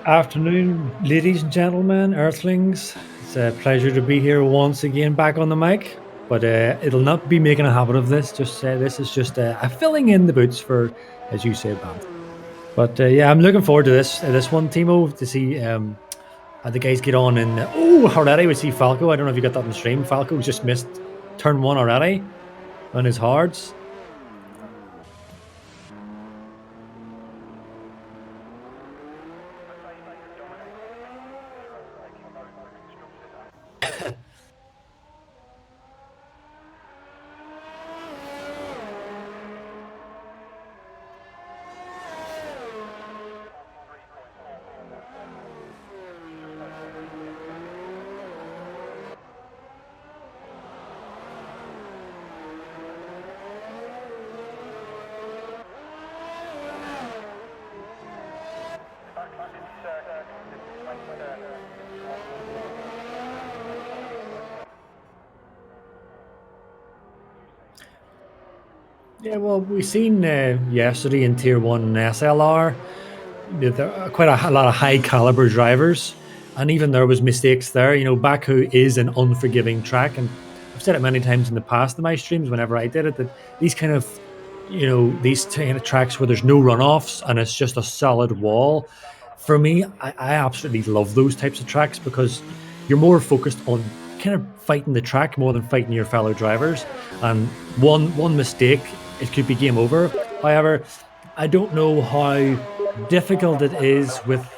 Afternoon, ladies and gentlemen, Earthlings. It's a pleasure to be here once again back on the mic. But it'll not be making a habit of this. Just this is just a filling in the boots for, as you say, Bants. But yeah, I'm looking forward to this one, Timo, to see how the guys get on. And already we see Falco. I don't know if you got that on the stream. Falco just missed turn one already on his hards. Yeah, well, we've seen yesterday in Tier 1 SLR, there are quite a lot of high caliber drivers, and even there was mistakes there. You know, Baku is an unforgiving track, and I've said it many times in the past in my streams whenever I did it, that these kind of, these kind of tracks where there's no runoffs and it's just a solid wall, for me, I absolutely love those types of tracks because you're more focused on kind of fighting the track more than fighting your fellow drivers. And one mistake, it could be game over. However, I don't know how difficult it is with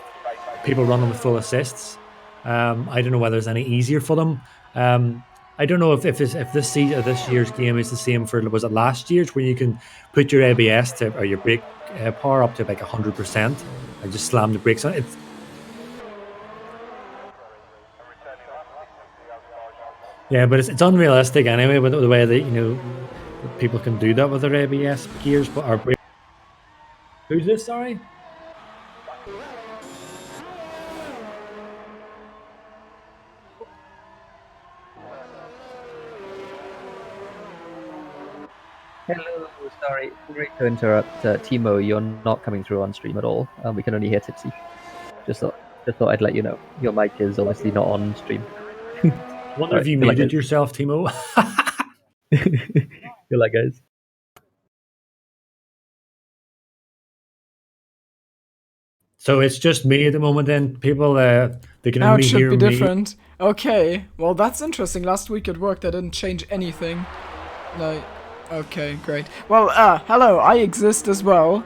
people running with full assists. I don't know whether it's any easier for them. I don't know if this year's game is the same for, was it last year's, where you can put your ABS to, or your brake power up to like 100% and just slam the brakes on it. Yeah, but it's unrealistic anyway with the way that people can do that with their ABS gears. But our brake. Who's this? Sorry. Hello, sorry to interrupt, Thimo. You're not coming through on stream at all. We can only hear Tipsy. Just thought I'd let you know. Your mic is obviously not on stream. Wonder if you muted yourself, Timo. Good luck, guys. So it's just me at the moment. Then people, they can Now only it should hear be me. different. Okay, well that's interesting. Last week at work they didn't change anything. Like, okay, great. Well, hello, I exist as well.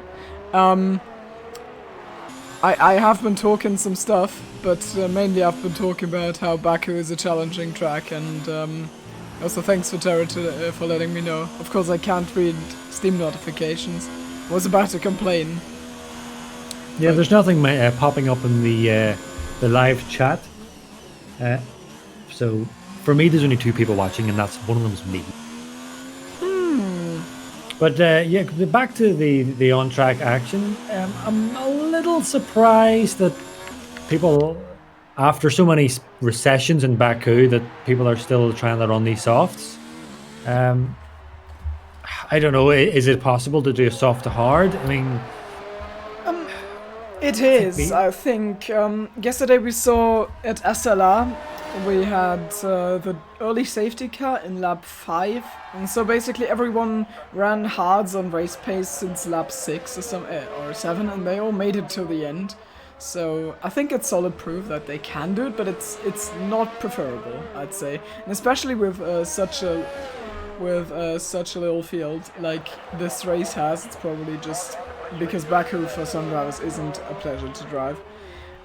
I have been talking some stuff, but mainly I've been talking about how Baku is a challenging track, and also thanks for Terra for letting me know. Of course I can't read Steam notifications. I was about to complain. Yeah, there's nothing popping up in the live chat. So for me, there's only two people watching, and that's one of them's me. But yeah, back to the on-track action. I'm a little surprised that people, after so many recessions in Baku, that people are still trying to run these softs. I don't know. Is it possible to do a soft to hard? I mean, it is. I think yesterday we saw at SLR we had the early safety car in lap 5, and so basically everyone ran hards on race pace since lap 6 or 7, and they all made it to the end. So I think it's solid proof that they can do it, but it's not preferable, I'd say, and especially with such a little field like this race has. It's probably just because Baku for some drivers isn't a pleasure to drive.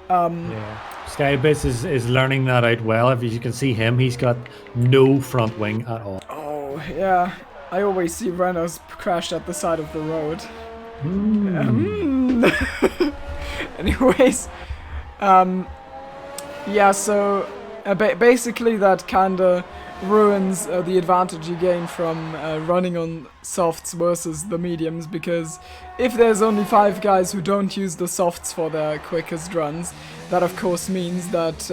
Yeah. Skybits is learning that out well. If you can see him, he's got no front wing at all. Oh, yeah. I always see Renaults crashed at the side of the road. Anyways, yeah, so basically that kinda ruins the advantage you gain from running on softs versus the mediums, because if there's only 5 guys who don't use the softs for their quickest runs, that of course means that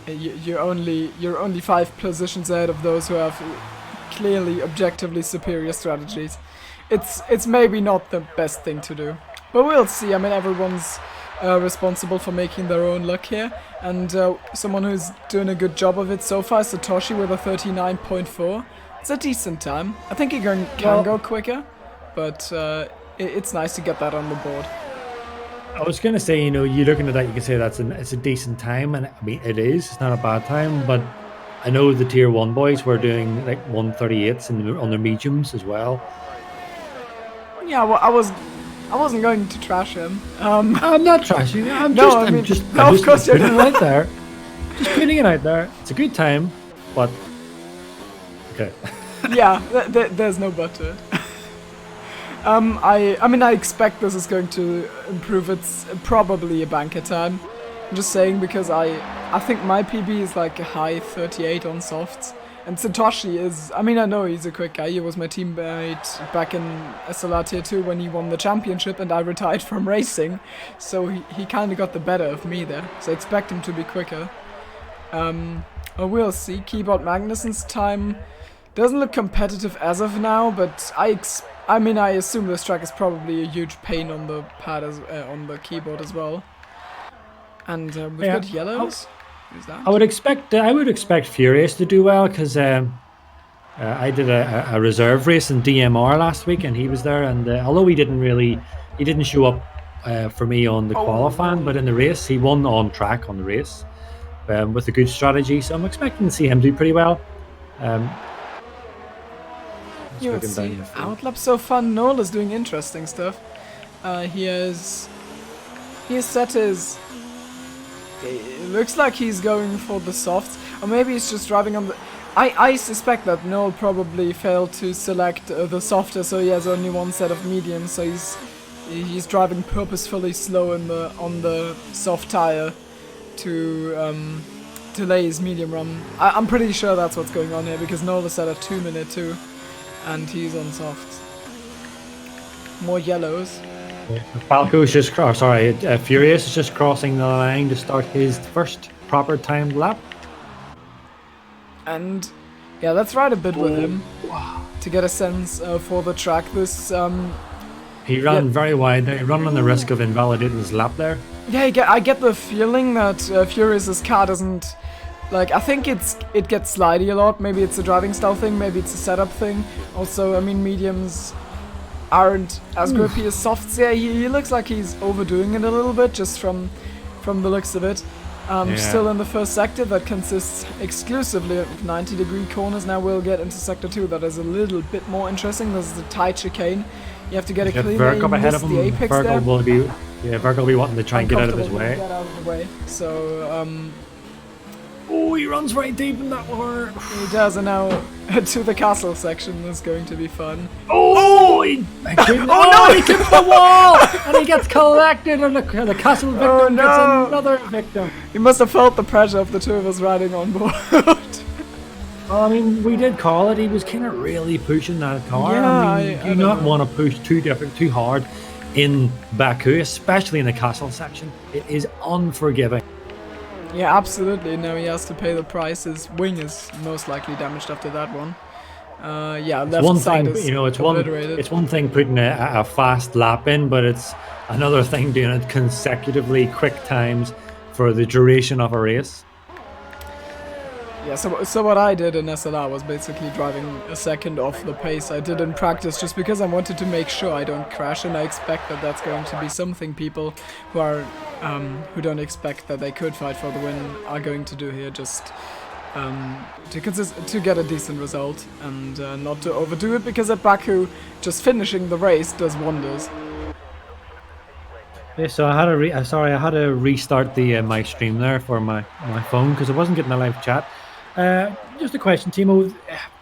you're only 5 positions ahead of those who have clearly objectively superior strategies. It's maybe not the best thing to do, but we'll see. I mean, everyone's responsible for making their own luck here. And someone who's doing a good job of it so far is Satoshi with a 39.4. It's a decent time. I think he can go quicker, but it's nice to get that on the board. I was going to say, you looking at that, you can say it's a decent time, and I mean it is. It's not a bad time, but I know the tier 1 boys were doing like 138s on their mediums as well. Yeah, well, I wasn't going to trash him. I'm not trashing. I'm just putting it out there. Just putting it out there. It's a good time, but okay. Yeah, there's no but to it. I mean, I expect this is going to improve. It's probably a banker time. I'm just saying because I think my PB is like a high 38 on softs. And Satoshi is, I mean, I know he's a quick guy. He was my teammate back in SLR Tier 2 when he won the championship and I retired from racing. So he kind of got the better of me there. So I expect him to be quicker. We'll see. Keyboard Magnussen's time doesn't look competitive as of now, but I assume this track is probably a huge pain on the pad on the keyboard as well. And we've got yellows. Who's that? I would expect Furious to do well because I did a reserve race in DMR last week and he was there, and although he didn't show up for me on the qualifying, but in the race he won on track on the race with a good strategy, so I'm expecting to see him do pretty well. You'll see. Outlap so fun. Noel is doing interesting stuff. He has set his. It looks like he's going for the softs, or maybe he's just driving on the. I suspect that Noel probably failed to select the softer, so he has only one set of mediums. So he's driving purposefully slow on the soft tire to delay his medium run. I'm pretty sure that's what's going on here because Noel is set a 2-minute too. And he's on softs. More yellows. Falco's Furious is just crossing the line to start his first proper timed lap. And yeah, let's ride a bit with him to get a sense for the track. He ran very wide there. He ran on the risk of invalidating his lap there. Yeah, I get the feeling that Furious's car doesn't. Like, I think it gets slidey a lot. Maybe it's a driving style thing, maybe it's a setup thing. Also, I mean, mediums aren't as grippy as softs. Yeah, he looks like he's overdoing it a little bit, just from the looks of it. Still in the first sector that consists exclusively of 90-degree corners. Now we'll get into sector 2 that is a little bit more interesting. This is the tight chicane. You have to get a clean aim, miss the apex there. Virgil will be wanting to try and get out of his way. Get out of the way. So, he runs right deep in that water. He does, and now to the castle section is going to be fun. He clipped the wall! And he gets collected, and the castle victim gets another victim. He must have felt the pressure of the two of us riding on board. I mean, we did call it. He was kind of really pushing that car. Yeah, you do not want to push too hard in Baku, especially in the castle section. It is unforgiving. Yeah, absolutely. Now he has to pay the price. His wing is most likely damaged after that one. Left one side thing, is it's one thing putting a fast lap in, but it's another thing doing it consecutively quick times for the duration of a race. Yeah, so what I did in SLR was basically driving a second off the pace I did in practice, just because I wanted to make sure I don't crash, and I expect that that's going to be something people who are who don't expect that they could fight for the win are going to do here, just to get a decent result and not to overdo it, because at Baku just finishing the race does wonders. Yeah, so I had to restart the my stream there for my phone because I wasn't getting a live chat. Just a question, Thimo.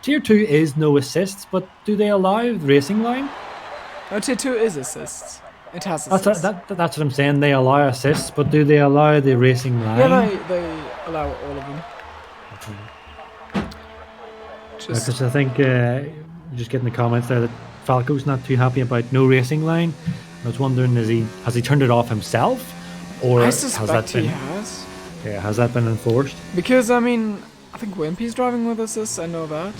Tier 2 is no assists, but do they allow the racing line? No, Tier 2 is assists. It has assists. That's what I'm saying. They allow assists, but do they allow the racing line? Yeah, they allow all of them. Because I think just getting the comments there that Falco's not too happy about no racing line. I was wondering, has he turned it off himself, or I suspect he has. Yeah, has that been enforced? Because I mean, I think Wimpy's driving with assists. I know that.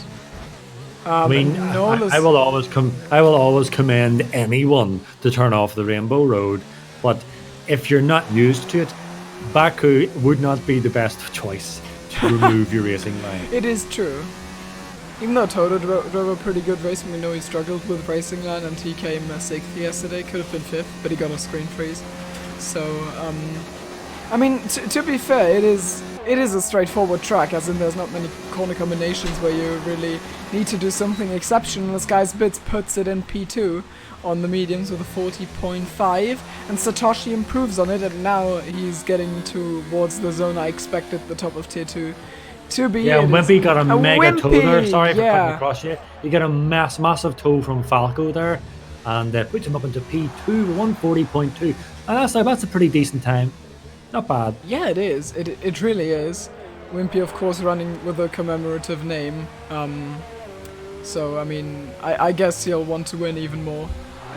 I mean, I will always commend anyone to turn off the Rainbow Road, but if you're not used to it, Baku would not be the best choice to remove your racing line. It is true. Even though Toto drove a pretty good race, we know he struggled with racing line and he came 6th yesterday, could have been 5th, but he got a screen freeze. So, I mean, to be fair, it is a straightforward track, as in there's not many corner combinations where you really need to do something exceptional. This guy's Bits puts it in P2 on the mediums with a 40.5, and Satoshi improves on it, and now he's getting towards the zone I expected the top of Tier 2 to be. Yeah, Wimpy got a mega toe there. Sorry for yeah. cutting across you. You get a massive toe from Falco there, and puts him up into P2, 140.2. And that's a pretty decent time. Not bad. Yeah, it is. It really is. Wimpy, of course, running with a commemorative name. So, I mean, I guess he'll want to win even more.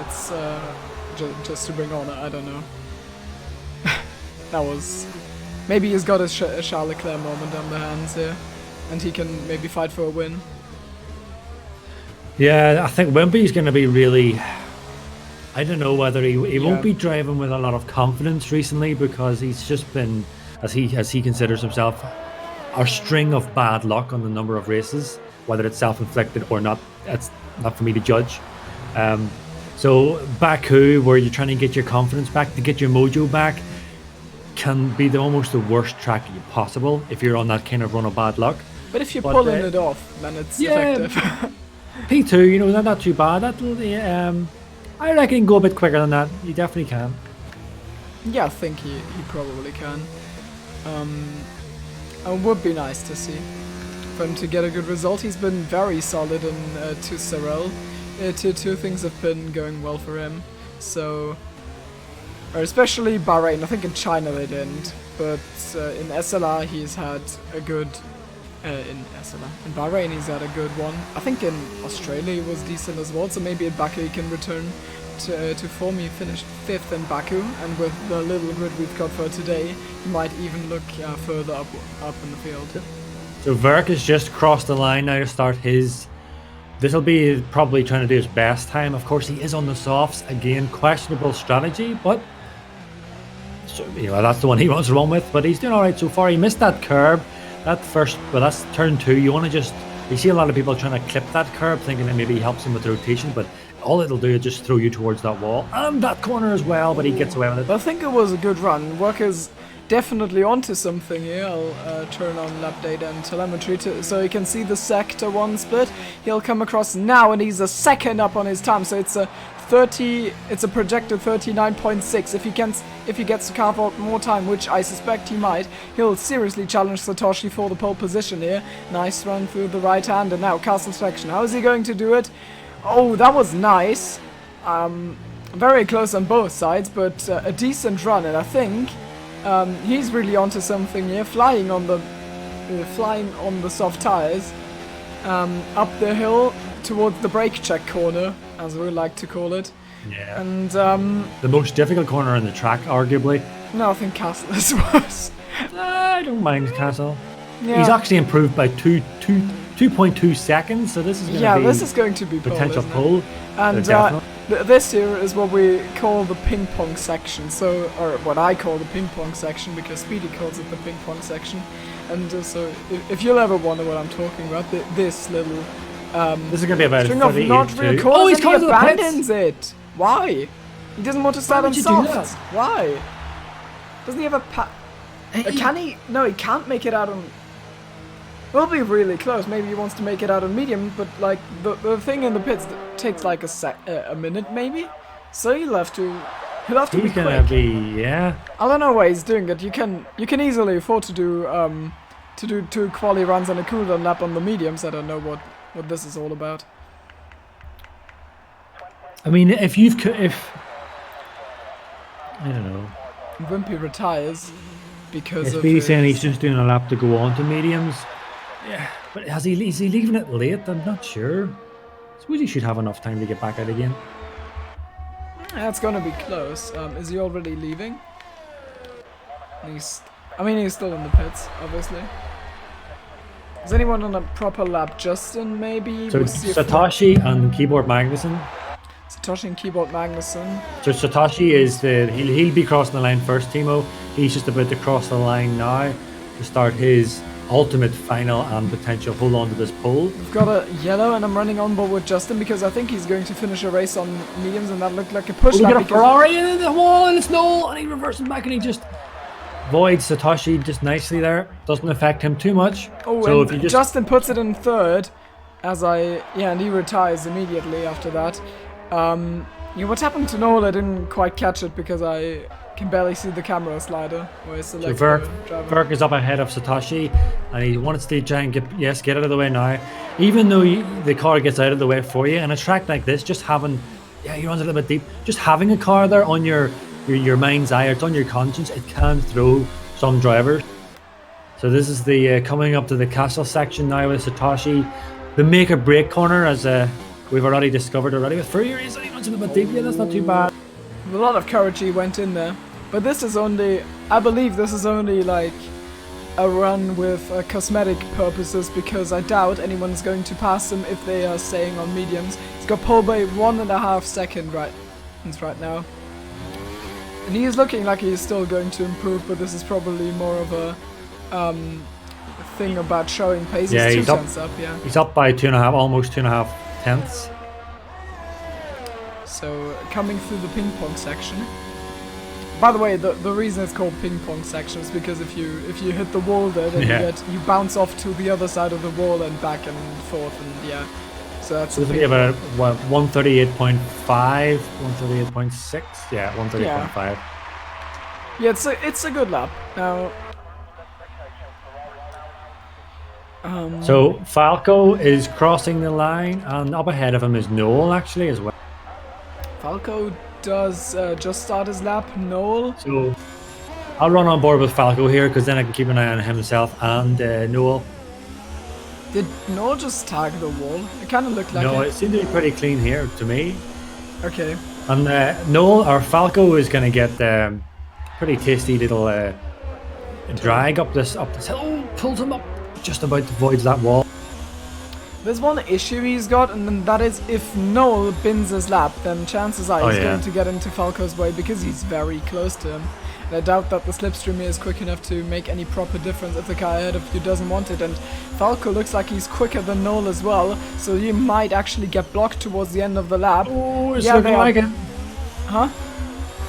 It's just to bring honor. I don't know. That was... Maybe he's got a Charles Leclerc moment on the hands here. And he can maybe fight for a win. Yeah, I think Wimpy's going to be really... I don't know whether he won't be driving with a lot of confidence recently, because he's just been, as he considers himself, a string of bad luck on the number of races, whether it's self-inflicted or not. That's not for me to judge. So Baku, where you're trying to get your confidence back, to get your mojo back, can be almost the worst track possible if you're on that kind of run of bad luck. But if you're pulling it off, then it's effective. P2, not too bad. I reckon he can go a bit quicker than that. You definitely can. Yeah, I think he probably can. It would be nice to see for him to get a good result. He's been very solid in to Sorel. Tier 2 things have been going well for him. So, especially Bahrain. I think in China they didn't, but in SLR he's had a good. In Bahrain he's had a good one. I think in Australia he was decent as well, so maybe in Baku he can return to form. He finished 5th in Baku, and with the little grid we've got for today, he might even look further up in the field. So Verk has just crossed the line now to start his... This'll be probably trying to do his best time. Of course, he is on the softs. Again, questionable strategy, but that's the one he wants to run with. But he's doing all right so far. He missed that curb. That's turn 2. You see a lot of people trying to clip that curb, thinking that maybe helps him with rotation, but all it'll do is just throw you towards that wall and that corner as well. But he gets away with it. I think it was a good run. Worker's definitely onto something here. I'll turn on lap data and telemetry so you can see the sector 1 split. He'll come across now, and he's a second up on his time. So it's a projected 39.6. If he gets to carve out more time, which I suspect he might, he'll seriously challenge Satoshi for the pole position here. Nice run through the right hand, and now castle section. How is he going to do it? Oh, that was nice. Very close on both sides, but a decent run, and I think he's really onto something here. Flying on the soft tires up the hill towards the brake check corner, as we like to call it. Yeah. And the most difficult corner in the track, arguably. No, I think Castle is worse. I don't mind Castle. Yeah. He's actually improved by 2.2 seconds, so this is going to be potential pole. And this here is what we call the ping pong section. So, or what I call the ping pong section, because Speedy calls it the ping pong section. And so, if you'll ever wonder what I'm talking about, this little this is going to be about string of not real corners, oh, he's and he abandons it. Why? He doesn't want to start on soft. Why? Doesn't he have a can he? No, he can't make it out on... We'll be really close. Maybe he wants to make it out on medium, but like the thing in the pits takes like a minute maybe. So he'll have to be quick. He's gonna be, yeah. I don't know why he's doing it. You can easily afford to do 2 quali runs and a cooldown lap on the mediums. I don't know what this is all about. I mean, if I don't know. Wimpy retires because of he's saying he's just doing a lap to go on to mediums. Yeah, but is he leaving it late? I'm not sure. I suppose he should have enough time to get back out again. Yeah, it's gonna be close. Is he already leaving? He's still in the pits, obviously. Is anyone on a proper lap? Justin, maybe? So Satoshi and Keyboard Magnuson. Satoshi and Keyboard Magnussen. So Satoshi is he'll be crossing the line first, Timo. He's just about to cross the line now to start his ultimate final and potential hold on to this pole. We've got a yellow, and I'm running on board with Justin because I think he's going to finish a race on mediums, and that looked like a push. We got a Ferrari in the wall, and it's Noel, and he reverses back, and he just voids Satoshi just nicely there. Doesn't affect him too much. Oh, so and Justin puts it in third, and he retires immediately after that. What happened to Noel? I didn't quite catch it because I can barely see the camera slider. So Verk is up ahead of Satoshi, and he wants to try and get out of the way now. Even though the car gets out of the way for you, and a track like this, just having, he runs a little bit deep, just having a car there on your mind's eye, or it's on your conscience, it can throw some drivers. So this is the coming up to the castle section now with Satoshi. The make or break corner, as we've already discovered with Fury. He runs a little bit deep, that's not too bad. A lot of courage he went in there, but this is only, I believe this is only like a run with cosmetic purposes, because I doubt anyone's going to pass him if they are staying on mediums. He's got pole by 1.5 seconds right now, and he is looking like he is still going to improve, but this is probably more of a thing about showing pace. He's 2 tenths up. He's up by almost 2.5 tenths. So coming through the ping pong section. By the way, the reason it's called ping pong section is because if you hit the wall there, then you bounce off to the other side of the wall and back and forth, and so that's about 138.5, 138.6, 138.5. Yeah, it's a good lap. Now so Falco is crossing the line, and up ahead of him is Noel actually as well. Falco does just start his lap. Noel. So I'll run on board with Falco here, because then I can keep an eye on himself and Noel. Did Noel just tag the wall? It kind of looked like No, it seemed to be pretty clean here to me. Okay. And Noel or Falco is going to get pretty tasty little drag up this hill. Oh, pulls him up, just about avoids that wall. There's one issue he's got, and that is if Noel bins his lap, then chances are he's going to get into Falco's way, because he's very close to him. And I doubt that the slipstream is quick enough to make any proper difference if the car ahead of you doesn't want it. And Falco looks like he's quicker than Noel as well, so you might actually get blocked towards the end of the lap. Oh, it's looking like it. Huh?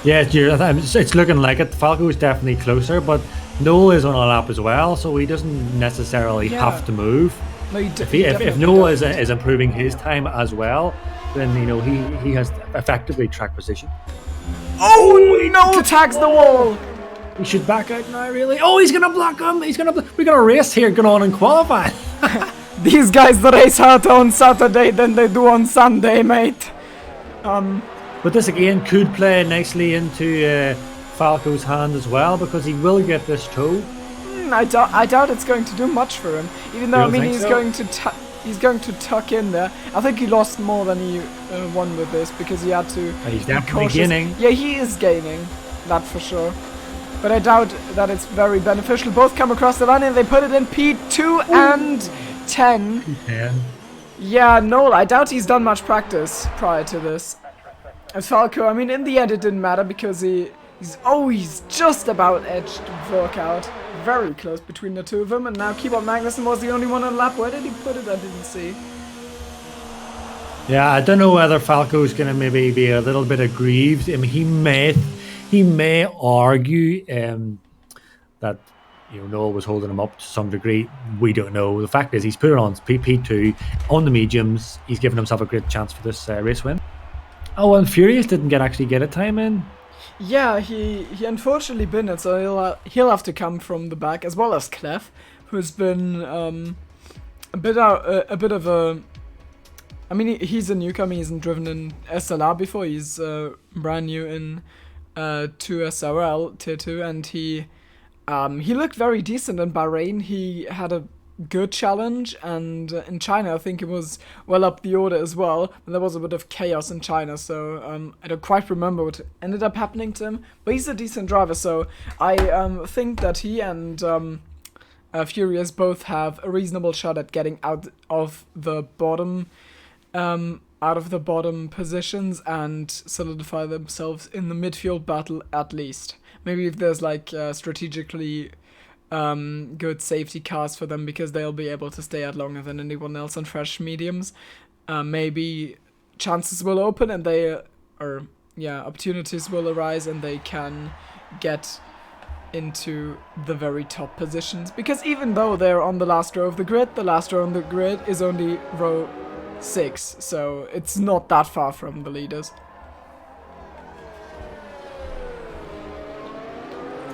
Yeah, it's looking like it. Falco is definitely closer, but Noel is on a lap as well, so he doesn't necessarily have to move. No, if Noel is improving his time as well, then he has effectively track position. Oh, Noel tags the wall. He should back out now, really. Oh, he's gonna block him. We got a race here going on in qualifying. These guys race harder on Saturday than they do on Sunday, mate. But this again could play nicely into Falco's hand as well, because he will get this toe. I doubt it's going to do much for him. Even though he's going to tuck in there. I think he lost more than he won with this, because he had to. He's definitely gaining. Yeah, he is gaining, that for sure. But I doubt that it's very beneficial. Both come across the line and they put it in P2 and 10. P10. Yeah, Noel, I doubt he's done much practice prior to this. And Falco, I mean, in the end it didn't matter, because he's just about edged Verk out. Very close between the two of them, and now Keyboard Magnussen was the only one on lap. Where did he put it? I didn't see. Yeah, I don't know whether Falco's going to maybe be a little bit aggrieved. I mean, he may argue that Noel was holding him up to some degree. We don't know. The fact is, he's put it on P2 on the mediums. He's given himself a great chance for this race win. Oh, and Furious didn't actually get a time in. Yeah, he unfortunately binned it, so he'll have to come from the back, as well as Clef, who's been a bit of a. I mean, he's a newcomer. He hasn't driven in SLR before. He's brand new in 2SRL Tier 2, and he looked very decent in Bahrain. He had a good challenge, and in China I think it was well up the order as well, but there was a bit of chaos in China, so I don't quite remember what ended up happening to him, but he's a decent driver, so I think that he and Furious both have a reasonable shot at getting out of the bottom out of the bottom positions and solidify themselves in the midfield battle at least. Maybe if there's like strategically good safety cars for them because they'll be able to stay out longer than anyone else on fresh mediums. Maybe chances will open and opportunities will arise and they can get into the very top positions. Because even though they're on the last row of the grid on the grid is only row 6, so it's not that far from the leaders.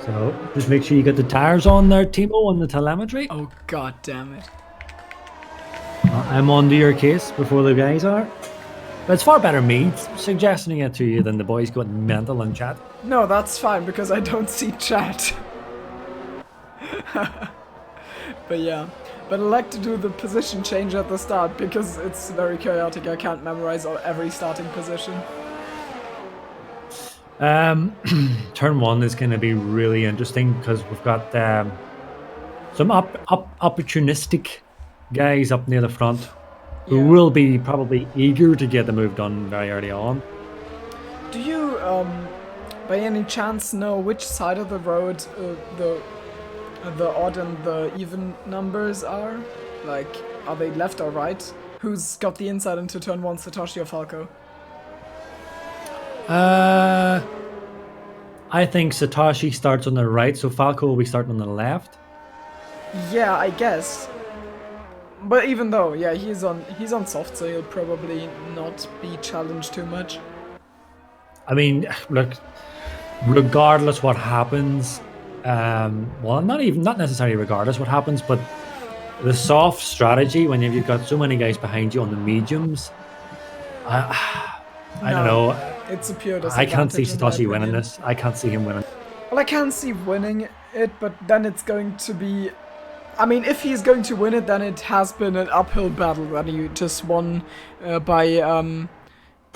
So just make sure you get the tires on there, Thimo, on the telemetry. Oh god damn it. I'm on to your case before the guys are. But it's far better me suggesting it to you than the boys going mental in chat. No, that's fine because I don't see chat. But yeah. But I like to do the position change at the start because it's very chaotic. I can't memorize every starting position. Turn 1 is going to be really interesting because we've got some opportunistic guys up near the front who will be probably eager to get the move done very early on. Do you, by any chance, know which side of the road the odd and the even numbers are? Like, are they left or right? Who's got the insight into turn 1, Satoshi or Falco? I think Satoshi starts on the right, so Falco will be starting on the left. Yeah, I guess. But even though, yeah, he's on soft, so he'll probably not be challenged too much. I mean, look, regardless what happens, well, not necessarily regardless what happens, but the soft strategy when you've got so many guys behind you on the mediums, I don't know. It's a pure I can't see disadvantage Satoshi winning this. I can't see him winning. Well, I can see winning it, but then it's going to be... I mean, if he's going to win it, then it has been an uphill battle that he just won by...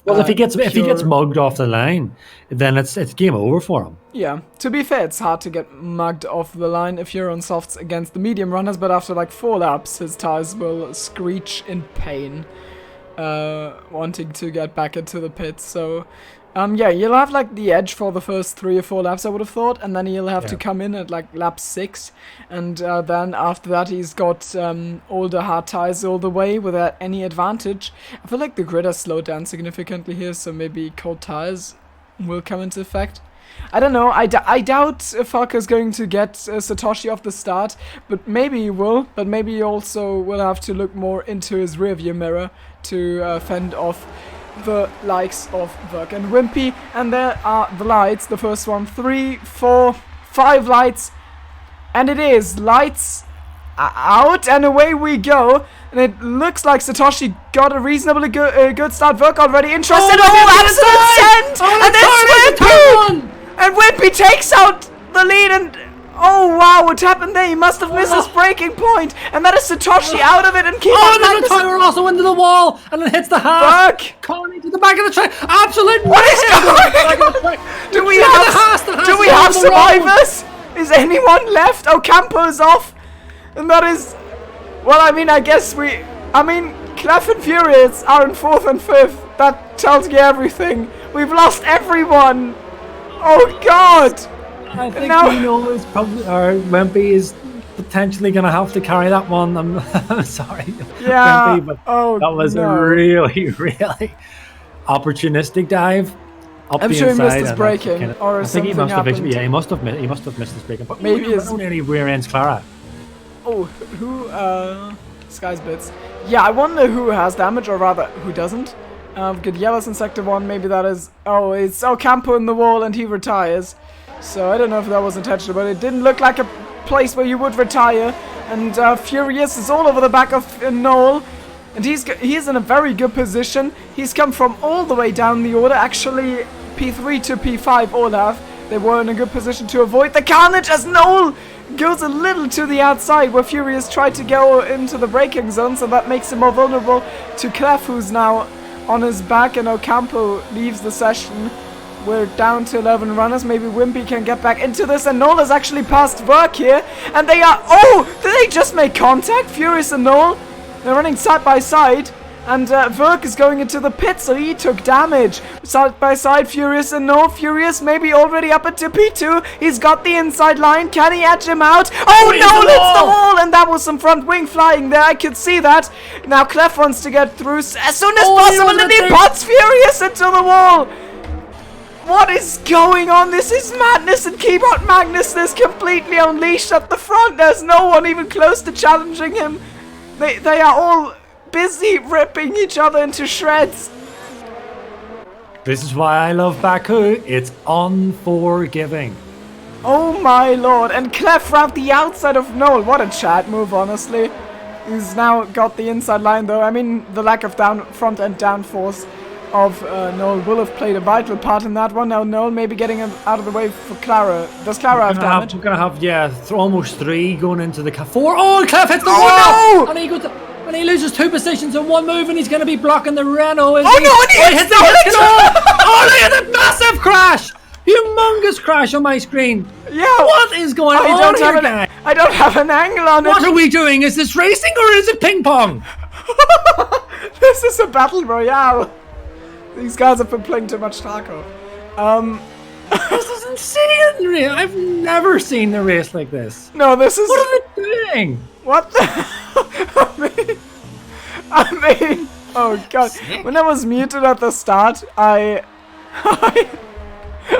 well, if he gets mugged off the line, then it's game over for him. Yeah, to be fair, it's hard to get mugged off the line if you're on softs against the medium runners, but after like 4 laps, his tires will screech in pain, wanting to get back into the pits. So, yeah, you'll have like the edge for the first 3 or 4 laps, I would have thought, and then he'll have to come in at like lap 6, and then after that he's got older hard tires all the way without any advantage. I feel like the grid has slowed down significantly here, so maybe cold tires will come into effect. I don't know, I doubt Falco's going to get Satoshi off the start, but maybe he will, but maybe he also will have to look more into his rearview mirror to fend off the likes of Verk and Wimpy. And there are the lights, the first one, 3, 4, 5 lights, and it is lights out, and away we go. And it looks like Satoshi got a reasonably good start. Verk already interested. Oh, absolute send! And there's Wimpy! And Wimpy takes out the lead, and oh wow, what happened there? He must have missed his breaking point, and that is Satoshi out of it and keep on. Oh, and the tire also into the wall, and then hits the half. Calling to the back of the track. Absolute. What is going on? Do we have survivors? Is anyone left? Oh, Campo's off, and that is. Well, I mean, I guess Clef and Furious are in 4th and 5th. That tells you everything. We've lost everyone. Oh God! I think we know is probably, or Wimpy is potentially going to have to carry that one. I'm sorry, yeah. Wimpy, but that was a really, really opportunistic dive. I'm sure he missed his braking, or something happened. He must have missed his braking. But maybe it's only rear ends Clara. Oh, who? Sky's bits. Yeah, I wonder who has damage, or rather, who doesn't. Good yellows in sector 1, maybe that is... Oh, it's Campo in the wall and he retires. So I don't know if that was intentional, but it didn't look like a place where you would retire. And Furious is all over the back of Noel. And he's in a very good position. He's come from all the way down the order. Actually, P3 to P5 Olaf. They were in a good position to avoid the carnage as Noel goes a little to the outside where Furious tried to go into the braking zone. So that makes him more vulnerable to Clef, who's now on his back, and Ocampo leaves the session. We're down to 11 runners. Maybe Wimpy can get back into this, and Noel has actually passed Verk here, and they are... Oh! Did they just make contact? Furious and Noel? They're running side by side, And Verk is going into the pit, so he took damage. Side by side, Furious and Noel. Furious maybe already up into P2. He's got the inside line. Can he edge him out? Oh no, it's the wall! And that was some front wing flying there. I could see that. Now Clef wants to get through as soon as possible, and he puts Furious into the wall. What is going on? This is madness, and Keyboard Magnus is completely unleashed at the front. There's no one even close to challenging him. They are all busy ripping each other into shreds. This is why I love Baku. It's unforgiving. Oh my lord. And Clef around the outside of Noel. What a chat move, honestly. He's now got the inside line, though. I mean, the lack of front end downforce of Noel will have played a vital part in that one. Now Noel maybe getting out of the way for Clara. Does Clara have damage? We're going to have, almost 3 going into the 4. Oh, and Clef hits the wall! No! And he goes... And he loses 2 positions in 1 move, and he's going to be blocking the Renault. Oh no, and he hits the Electro! Oh, look at that massive crash! Humongous crash on my screen. Yeah. What is going on here, guys? I don't have an angle on it. What are we doing? Is this racing or is it ping pong? This is a battle royale. These guys have been playing too much Taco. This is insane. I've never seen a race like this. No, this is... What are they doing? What the... I mean... Oh, God. Sick. When I was muted at the start, I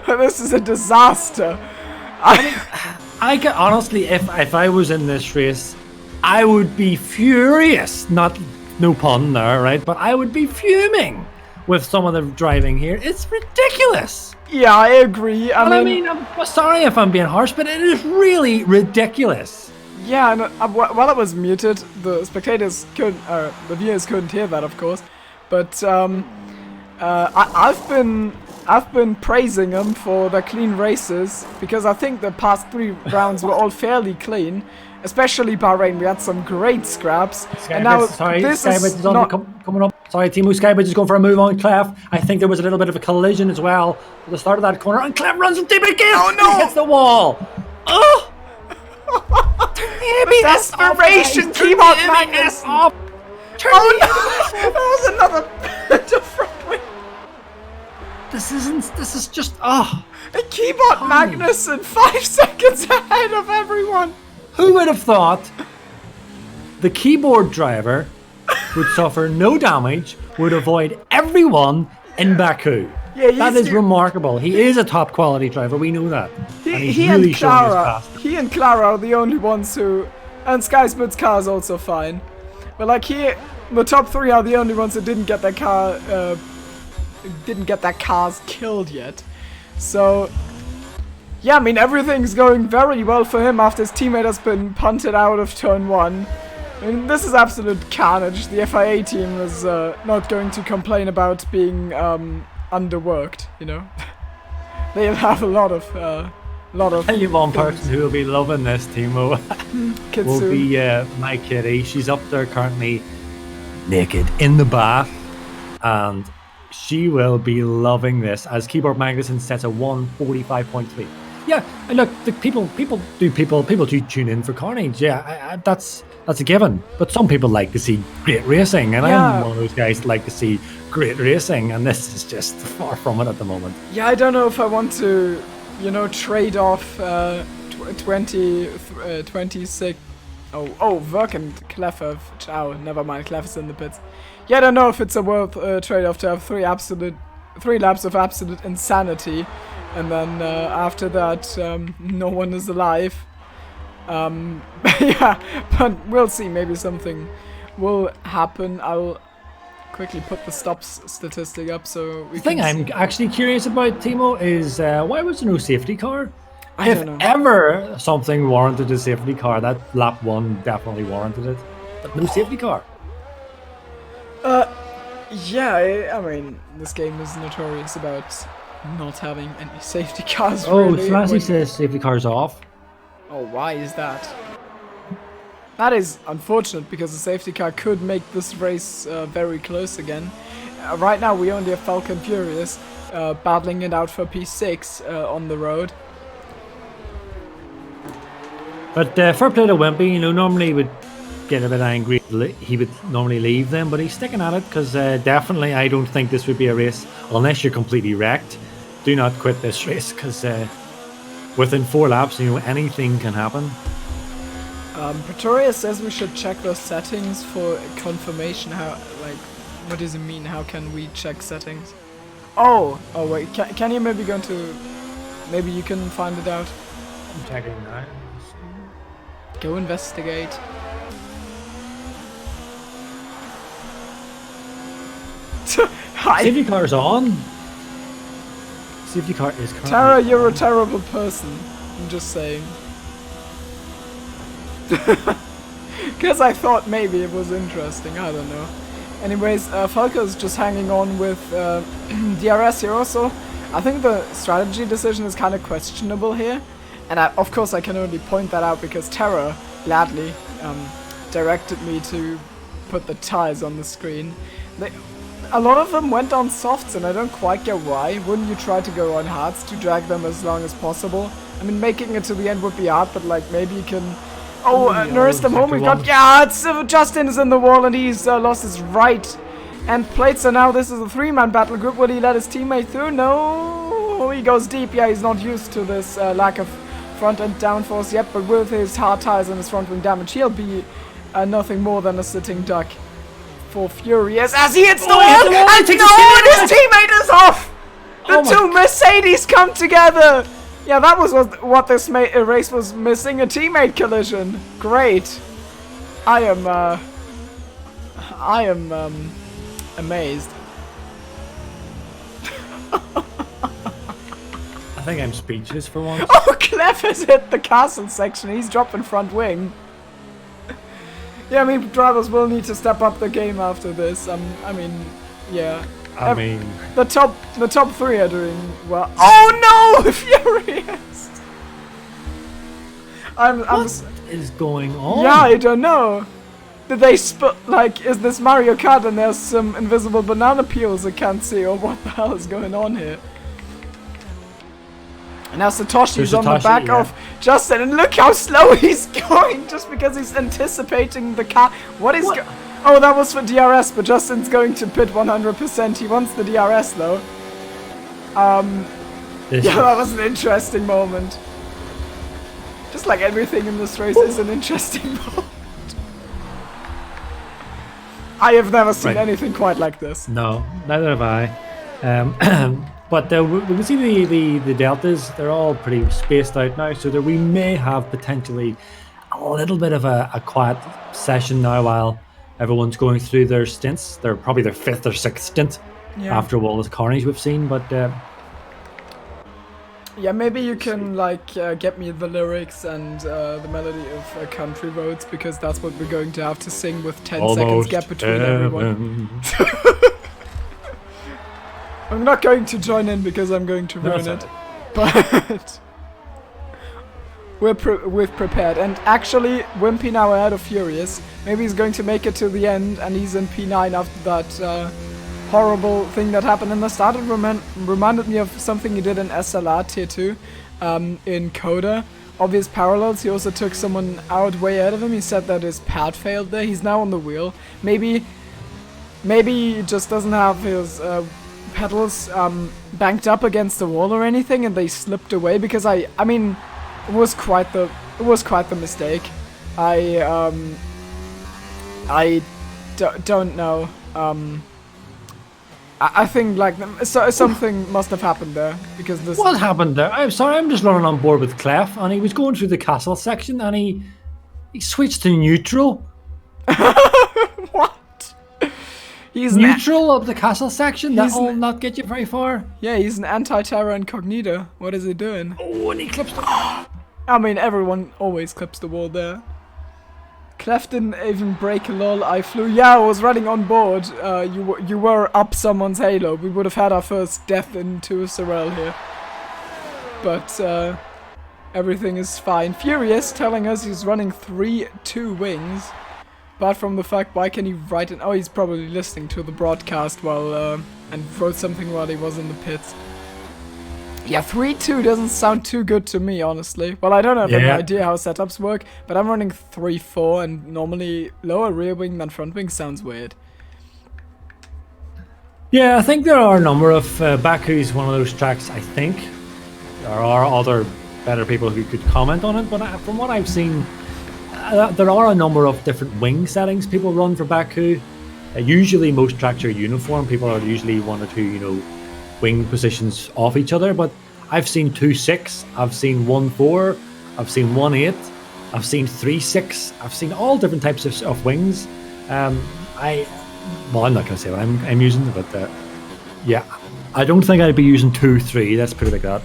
this is a disaster. I can, honestly, if I was in this race, I would be furious. No pun there, right? But I would be fuming with some of the driving here. It's ridiculous. Yeah, I agree. I mean, I'm sorry if I'm being harsh, but it is really ridiculous. Yeah, and while I was muted, the spectators couldn't, the viewers couldn't hear that, of course. But I've been praising them for their clean races, because I think the past 3 rounds were all fairly clean. Especially Bahrain, we had some great scraps. And now this is not coming up. Sorry, Thimo, Skybridge is going for a move on Clef. I think there was a little bit of a collision as well at the start of that corner, and Clef runs into deep again. Oh no! He hits the wall. Oh! The desperation, Keyboard Magnus. Oh no! That was another front wing. This is just oh. A Keyboard Magnus in 5 seconds ahead of everyone. Who would have thought the keyboard driver would suffer no damage, would avoid everyone in Baku? Yeah, that is remarkable. He is a top quality driver, we know that. He and Clara are the only ones who... And Skysmith's car is also fine. But like the top 3 are the only ones who didn't get their cars killed yet. So... Yeah, I mean, everything's going very well for him after his teammate has been punted out of turn 1. I mean, this is absolute carnage. The FIA team is not going to complain about being underworked, you know. They'll have a lot of... I'll tell you one person who will be loving this, Thimo, will be my kitty. She's up there currently naked in the bath, and she will be loving this as Keyboard Magnuson sets a 1:45.3. Yeah, and look, the people do tune in for carnage. Yeah, that's a given. But some people like to see great racing, and I'm one of those guys that like to see great racing, and this is just far from it at the moment. Yeah, I don't know if I want to, you know, trade off 26. Oh, Verk and Clef have... Oh, never mind, Clef is in the pits. Yeah, I don't know if it's a worth trade-off to have 3 laps of absolute insanity, and then after that, no one is alive. Yeah, but we'll see. Maybe something will happen. I'll quickly put the stops statistic up so we can see. The thing I'm actually curious about, Thimo, is why was there no safety car? I don't know. If ever something warranted a safety car, that lap 1 definitely warranted it. But no safety car. Yeah, I mean, this game is notorious about not having any safety cars. Oh, really. Flashy says safety car's off. Oh, why is that? That is unfortunate because the safety car could make this race very close again. Right now we only have Falcon Furious battling it out for P6 on the road. But fair play to Wimpy, you know, normally would getting a bit angry, he would normally leave them, but he's sticking at it because definitely I don't think this would be a race unless you're completely wrecked. Do not quit this race because within 4 laps, anything can happen. Pretoria says we should check those settings for confirmation. What does it mean? How can we check settings? Oh wait, can you maybe go into... Maybe you can find it out. I'm checking now. Go investigate. Hi. Safety car is on. Safety car is currently Tara, you're a on. terrible person. I'm just saying. Because I thought maybe it was interesting. I don't know. Anyways, Falco's just hanging on with DRS here also. I think the strategy decision is kind of questionable here. And of course I can only point that out because Tara gladly directed me to put the tires on the screen. A lot of them went on softs and I don't quite get why. Wouldn't you try to go on hards to drag them as long as possible? I mean, making it to the end would be hard, but like maybe you can... nurse them home. We've got... Yeah, Justin is in the wall and he's lost his right. And plates are now... This is a 3-man battle group. Will he let his teammate through? No. He goes deep. Yeah, he's not used to this lack of front end downforce yet, but with his hard tires and his front wing damage, he'll be nothing more than a sitting duck for Furious as he hits the wall. And no, and his teammate is off. The two Mercedes come together. Yeah, that was what this race was missing, a teammate collision. Great. I am amazed. I think I'm speechless for once. Oh, Clef has hit the castle section. He's dropping front wing. Yeah, I mean, drivers will need to step up the game after this. I mean, yeah. I mean, the top 3 are doing well. Oh no, Furious! What is going on? Yeah, I don't know. Did they is this Mario Kart and there's some invisible banana peels I can't see, or what the hell is going on here? And now Satoshi's on the back of Justin, and look how slow he's going, just because he's anticipating the car. What is Oh, that was for DRS, but Justin's going to pit 100%. He wants the DRS though. Yeah, that was an interesting moment. Just like everything in this race is an interesting moment. I have never seen anything quite like this. No, neither have I. But we can see the deltas, they're all pretty spaced out now, so that we may have potentially a little bit of a quiet session now while everyone's going through their stints. They're probably their 5th or 6th stint after all this carnage we've seen, but... yeah, maybe you can get me the lyrics and the melody of Country Roads, because that's what we're going to have to sing with 10 seconds gap between everyone. I'm not going to join in because I'm going to ruin it, but we've prepared. And actually, Wimpy now ahead of Furious. Maybe he's going to make it to the end, and he's in P9 after that horrible thing that happened in the start. It reminded me of something he did in SLR Tier 2 in Coda. Obvious parallels. He also took someone out way ahead of him. He said that his pad failed there. He's now on the wheel. Maybe he just doesn't have his pedals banked up against the wall or anything, and they slipped away, because I mean, it was quite the mistake. I don't know. I think something must have happened there, because this... What happened there? I'm sorry, I'm just running on board with Clef, and he was going through the castle section, and he switched to neutral. What? He's neutral of the castle section? That will not get you very far. Yeah, he's an anti-terror Incognita. What is he doing? Oh, and he clips the... I mean, everyone always clips the wall there. Clef didn't even break a lol. I flew. Yeah, I was running on board. You were up someone's halo. We would have had our first death into a Sorel here. But everything is fine. Furious telling us he's running 3-2 wings. Apart from the fact, why can he write it? Oh, he's probably listening to the broadcast while and wrote something while he was in the pits. Yeah, 3-2 doesn't sound too good to me, honestly. Well, I don't have any Yeah. idea how setups work, but I'm running 3-4, and normally lower rear wing than front wing sounds weird. Yeah, I think there are a number of Baku is one of those tracks. I think there are other better people who could comment on it, but from what I've seen, there are a number of different wing settings people run for Baku. Usually, most tracks are uniform. People are usually 1 or 2, wing positions off each other. But I've seen 2.6, I've seen 1.4, I've seen 1.8, I've seen 3.6. I've seen all different types of wings. Well, I'm not going to say what I'm using, but yeah, I don't think I'd be using 2.3. Let's put it like that.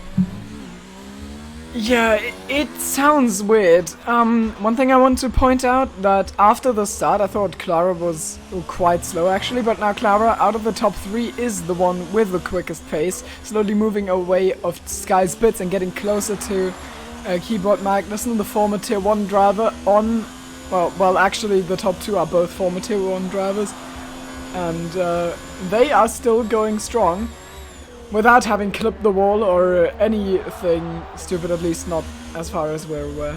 Yeah, it sounds weird. One thing I want to point out that after the start, I thought Clara was quite slow actually, but now Clara, out of the top 3, is the one with the quickest pace, slowly moving away of Sky's bits and getting closer to Keyboard Magnussen, the former Tier 1 driver on... Well, actually, the top 2 are both former Tier 1 drivers, and they are still going strong. Without having clipped the wall or anything stupid, at least not as far as we're aware.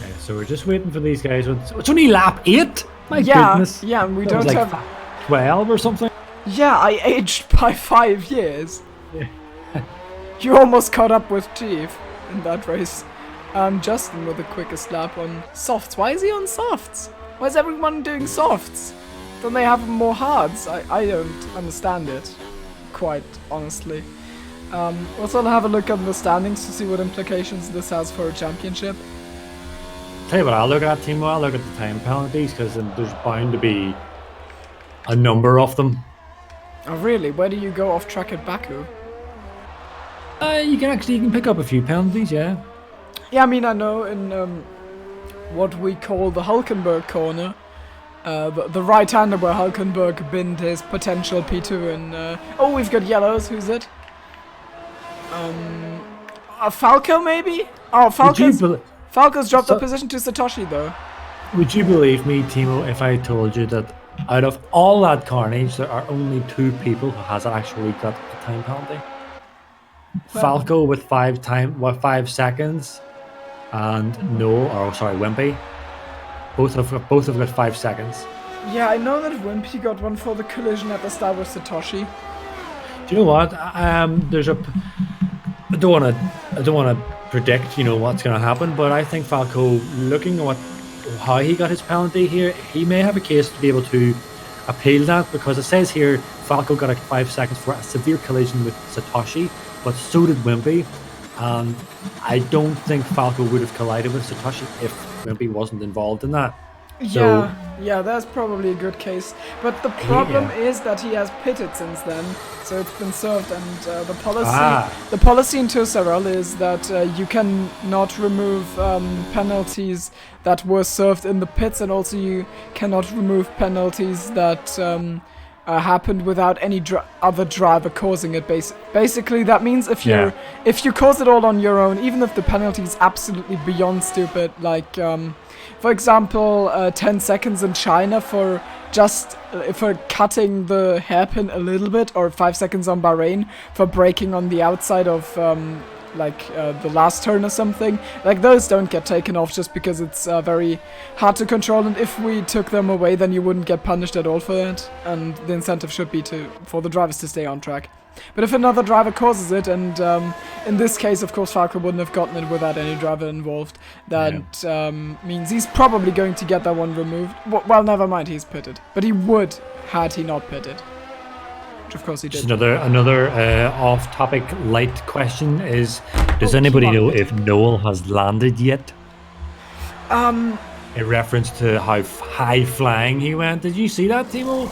Okay, so we're just waiting for these guys. It's only lap 8? My goodness. Yeah, and we That was don't like have... 12 or something. Yeah, I aged by 5 years. Yeah. You almost caught up with Chief in that race. Justin with the quickest lap on softs. Why is he on softs? Why is everyone doing softs? Don't they have more hards? I don't understand it, quite honestly. Also, I'll have a look at the standings to see what implications this has for a championship. Tell you what, I'll look at, Timo. I'll look at the time penalties because there's bound to be a number of them. Oh really? Where do you go off track at Baku? You can pick up a few penalties, yeah. Yeah, I mean, I know in what we call the Hulkenberg corner, the right-hander where Hulkenberg binned his potential P2 and... oh, we've got yellows. Who's it? Falco, maybe? Oh, Falco's dropped the position to Satoshi, though. Would you believe me, Timo, if I told you that out of all that carnage, there are only 2 people who has actually got a time penalty? Falco with 5 seconds, and Wimpy. Both have got 5 seconds. Yeah, I know that Wimpy got one for the collision at the start with Satoshi. Do you know what? I don't want to predict, what's going to happen, but I think Falco, looking at how he got his penalty here, he may have a case to be able to appeal that, because it says here Falco got 5 seconds for a severe collision with Satoshi, but so did Wimpy, and I don't think Falco would have collided with Satoshi if Wimpy wasn't involved in that. Yeah, that's probably a good case. But the problem is that he has pitted since then, so it's been served, and the policy in Tourserelle is that you can not remove penalties that were served in the pits, and also you cannot remove penalties that happened without any other driver causing it. Basically, that means if you cause it all on your own, even if the penalty is absolutely beyond stupid, like for example 10 seconds in China for cutting the hairpin a little bit, or 5 seconds on Bahrain for braking on the outside of the last turn or something, like those don't get taken off just because it's very hard to control, and if we took them away then you wouldn't get punished at all for it, and the incentive should be for the drivers to stay on track. But if another driver causes it, and in this case of course Falco wouldn't have gotten it without any driver involved, that means he's probably going to get that one removed. Well, never mind, he's pitted, but he would had he not pitted. Of course he did. Just another off-topic light question is: does anybody know if Noel has landed yet? In reference to how high-flying he went. Did you see that, Timo?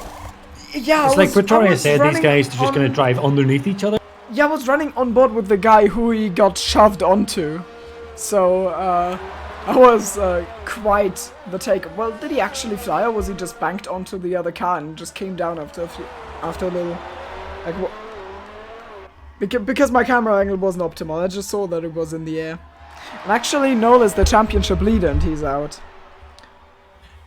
Yeah, it's like Pretoria said, these guys are just going to drive underneath each other. Yeah, I was running on board with the guy who he got shoved onto, so I was quite the take. Well, did he actually fly, or was he just banked onto the other car and just came down after a little, like, because my camera angle wasn't optimal, I just saw that it was in the air. And actually, Noel is the championship leader and he's out.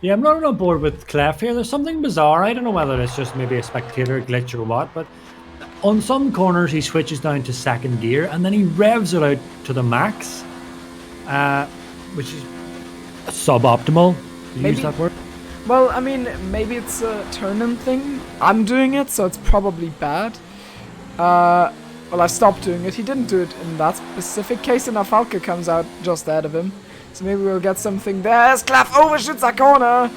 Yeah, I'm not on board with Clef here. There's something bizarre. I don't know whether it's just maybe a spectator glitch or what, but on some corners he switches down to second gear and then he revs it out to the max, which is suboptimal. To use that word. Well, I mean, maybe it's a turn-in thing. I'm doing it, so it's probably bad. Well, I stopped doing it. He didn't do it in that specific case, and now Falke comes out just ahead of him. So maybe we'll get something there. As Clef overshoots that corner!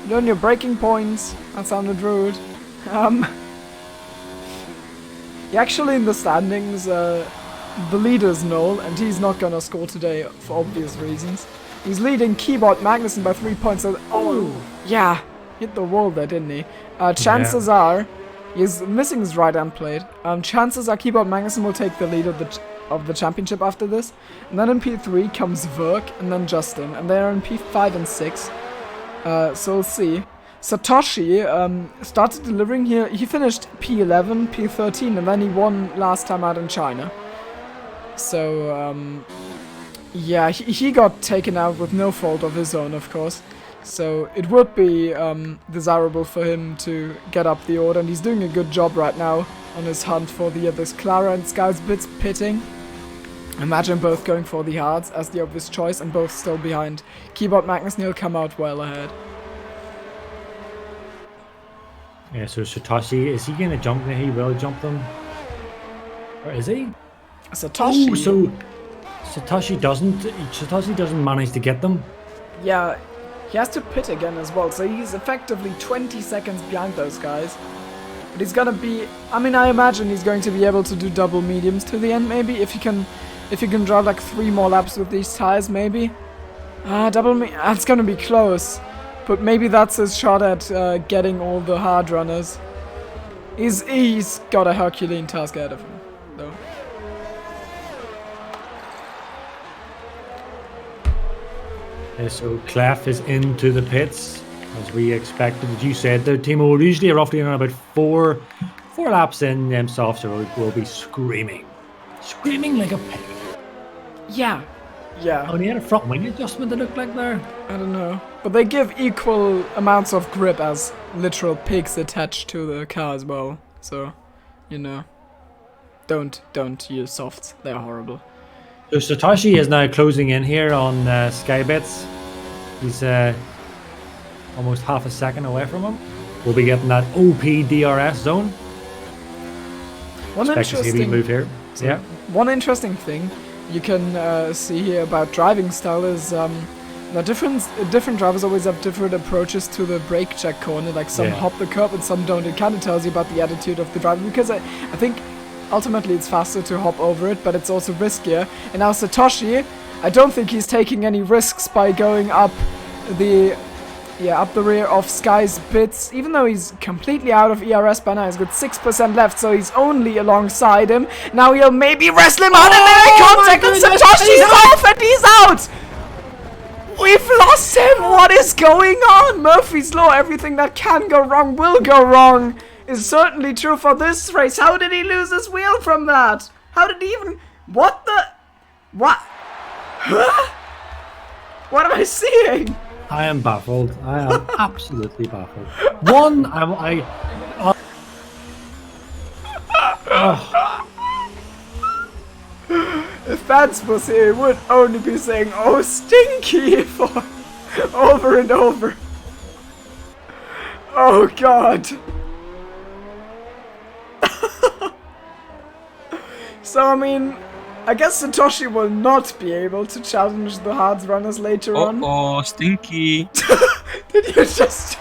Learn your braking points. That sounded rude. Actually, in the standings, the leader's Noel, and he's not gonna score today for obvious reasons. He's leading Keyboard Magnussen by 3 points. So, yeah, hit the wall there, didn't he? Chances are, he's missing his right hand plate. Chances are Keyboard Magnussen will take the lead of the championship after this. And then in P3 comes Verk and then Justin. And they're in P5 and 6. So we'll see. Satoshi started delivering here. He finished P11, P13, and then he won last time out in China. So, yeah, he got taken out with no fault of his own, of course. So it would be desirable for him to get up the order, and he's doing a good job right now on his hunt for the others. Clara and Scout's Bits pitting. Imagine both going for the hards as the obvious choice, and both still behind. Keyboard Magnussen will come out well ahead. Yeah, so Satoshi, is he going to jump them? He will jump them. Or is he? Satoshi. Oh, so Satoshi doesn't manage to get them. Yeah, he has to pit again as well, so he's effectively 20 seconds behind those guys. But he's gonna be, I mean, I imagine he's going to be able to do double mediums to the end, maybe, if he can drive like 3 more laps with these tires, maybe. It's gonna be close. But maybe that's his shot at getting all the hard runners. He's got a Herculean task ahead of him, though. Yeah, so Clef is into the pits, as we expected. As you said, the team will usually roughly around about four laps in, soft road will be screaming like a pig. Yeah. Only had a front wing adjustment to look like there. I don't know. But they give equal amounts of grip as literal pigs attached to the car as well. So, you know, don't use softs. They're horrible. So Satoshi is now closing in here on Skybits. He's almost half a second away from him. We'll be getting that OP DRS zone. Expect to see a move here. Yeah. One interesting thing you can see here about driving style is that different drivers always have different approaches to the brake check corner. Like some hop the curb and some don't. It kind of tells you about the attitude of the driver, because I think ultimately it's faster to hop over it, but it's also riskier. And now Satoshi, I don't think he's taking any risks by going up the rear of Sky's Bits, even though he's completely out of ERS by now. He's got 6% left, so he's only alongside him. Now he'll maybe wrestle him out, and then I contact him. Satoshi's off, and he's out! We've lost him! What is going on? Murphy's Law, everything that can go wrong will go wrong, is certainly true for this race. How did he lose his wheel from that? How did he even... What the... What? Huh? What am I seeing? I am baffled. I am absolutely baffled. If Bants was here, he would only be saying, "Oh, stinky," for over and over. Oh, God. So, I mean, I guess Satoshi will not be able to challenge the hards runners later on. Oh, stinky. Did you just...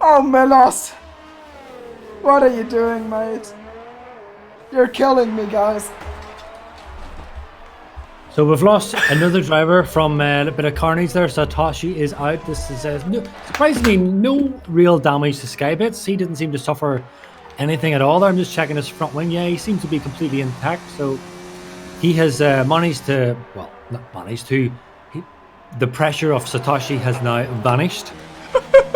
Oh, Melos! What are you doing, mate? You're killing me, guys. So we've lost another driver from a bit of carnage there. Satoshi is out. This is surprisingly no real damage to Skybits. He didn't seem to suffer anything at all there. I'm just checking his front wing. Yeah, he seems to be completely intact. So he has managed to, well, not managed to. The pressure of Satoshi has now vanished,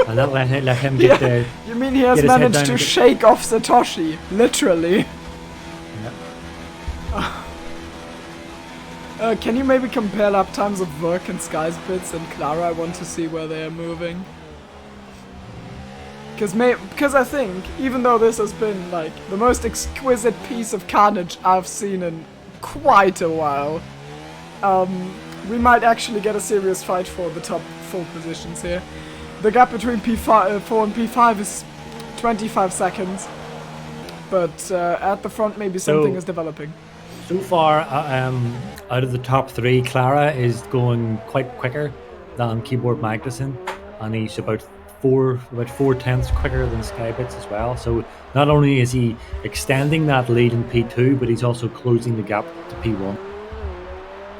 and that let him get the. You mean he has managed to shake off Satoshi, literally? Can you maybe compare lap times of Verk and Skysbits and Clara? I want to see where they are moving. Because I think, even though this has been like the most exquisite piece of carnage I've seen in quite a while, we might actually get a serious fight for the top 4 positions here. The gap between P4 and P5 is 25 seconds, but at the front maybe something is developing. So far, out of the top 3, Clara is going quite quicker than Keyboard Magnuson, and he's about 4/10 quicker than Skybits as well. So not only is he extending that lead in P2, but he's also closing the gap to P1.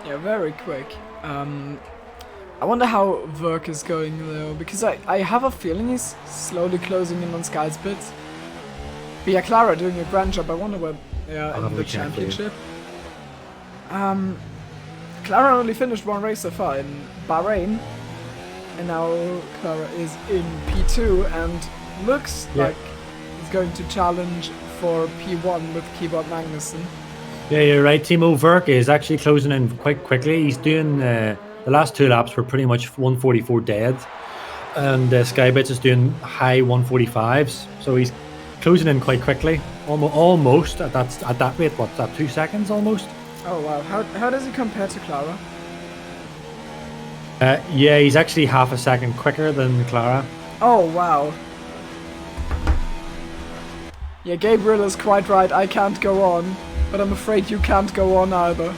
Yeah, very quick. I wonder how Verk is going though, because I have a feeling he's slowly closing in on Skysbits. But yeah, Clara doing a grand job. I wonder where in the championship. Clara only finished 1 race so far in Bahrain, and now Clara is in P2 and looks like he's going to challenge for P1 with Keyboard Magnuson. Yeah, you're right. Timo Verk is actually closing in quite quickly. He's doing the last 2 laps were pretty much 144 dead, and Skybits is doing high 145s. So he's closing in quite quickly, almost at that rate. What's that? 2 seconds almost. Oh wow! How does he compare to Clara? Yeah, he's actually half a second quicker than Clara. Oh wow! Yeah, Gabriel is quite right. I can't go on, but I'm afraid you can't go on either.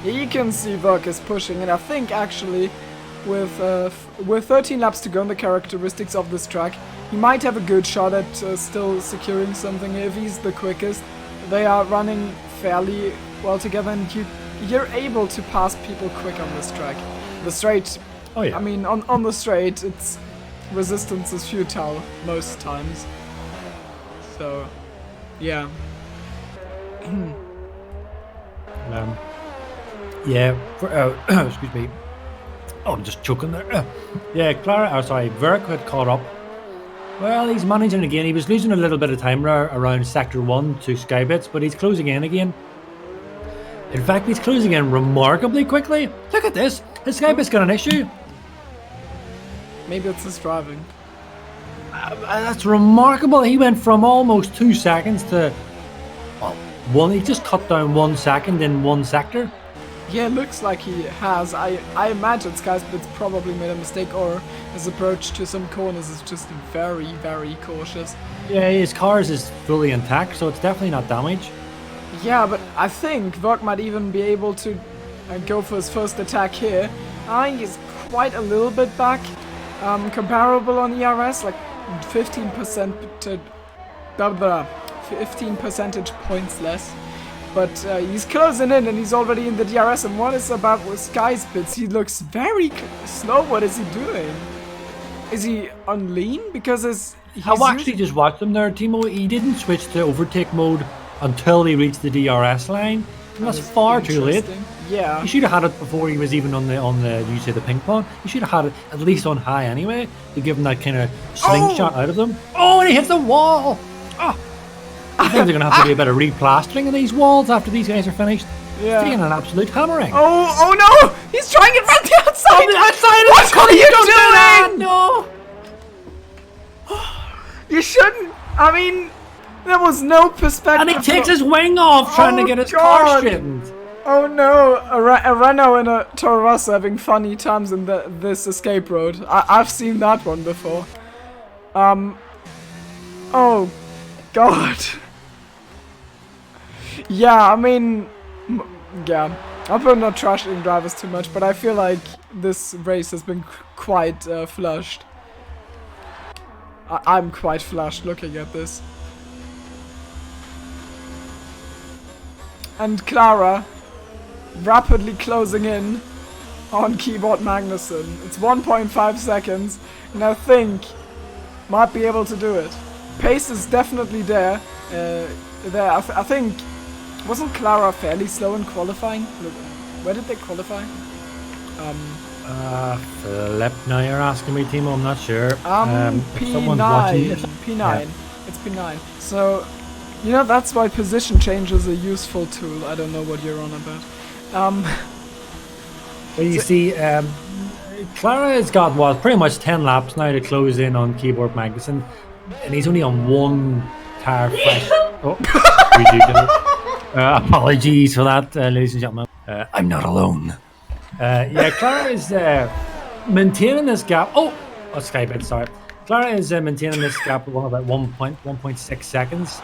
You can see Verk is pushing, and I think actually with 13 laps to go on the characteristics of this track, he might have a good shot at still securing something if he's the quickest. They are running fairly well together, and you're able to pass people quick on this track. The straight, oh yeah. I mean, on the straight, it's resistance is futile most times. So, yeah. Yeah, excuse me. Oh, I'm just choking there. Yeah, Verk had caught up. Well, he's managing again. He was losing a little bit of time around Sector 1 to Skybits, but he's closing in again. In fact, he's closing in remarkably quickly. Look at this. His Skybits got an issue. Maybe it's his driving. That's remarkable. He went from almost 2 seconds to... Well, he just cut down 1 second in 1 sector. Yeah, looks like he has. I imagine Skysbits probably made a mistake, or his approach to some corners is just very, very cautious. Yeah, his cars is fully intact, so it's definitely not damaged. Yeah, but I think Verk might even be able to go for his first attack here. I think he's quite a little bit back. Comparable on ERS, like 15% to 15 percentage points less. But he's closing in, and he's already in the DRS. And what is about with Skysbits? He looks very slow. What is he doing? Is he on lean? Because I've actually just watched him there, Timo. He didn't switch to overtake mode until he reached the DRS line. And that's far too late. Yeah. He should have had it before he was even on the you say the ping pong. He should have had it at least on high anyway to give him that kind of slingshot out of them. Oh, and he hits the wall. Oh. I think they're going to have to do a bit of replastering of these walls after these guys are finished. Yeah. It's taking an absolute hammering. Oh no! He's trying it from the outside! On the outside! What are you doing? No! You shouldn't! I mean, there was no perspective. And he takes his wing off trying to get his car straightened. Oh no! A Renault and a Toro Rosso having funny times in this escape road. I've seen that one before. Oh God. Yeah, I mean, yeah. I hope I'm not trashing drivers too much, but I feel like this race has been quite flushed. I'm quite flushed looking at this. And Clara rapidly closing in on Keyboard Magnuson. It's 1.5 seconds, and I think might be able to do it. Pace is definitely there. I think, wasn't Clara fairly slow in qualifying? Where did they qualify? Flip. Now you're asking me, Timo. I'm not sure. If someone's P9. watching- P9. Yeah. It's P9. So, that's why position change is a useful tool. I don't know what you're on about. Well, you see, Clara has got pretty much 10 laps now to close in on Keyboard Magnussen, and he's only on one tire fresh. Oh, ridiculous. Apologies for that, ladies and gentlemen. I'm not alone. Clara is maintaining this gap. Oh, Skype it, sorry. Clara is maintaining this gap of about 1.6 seconds.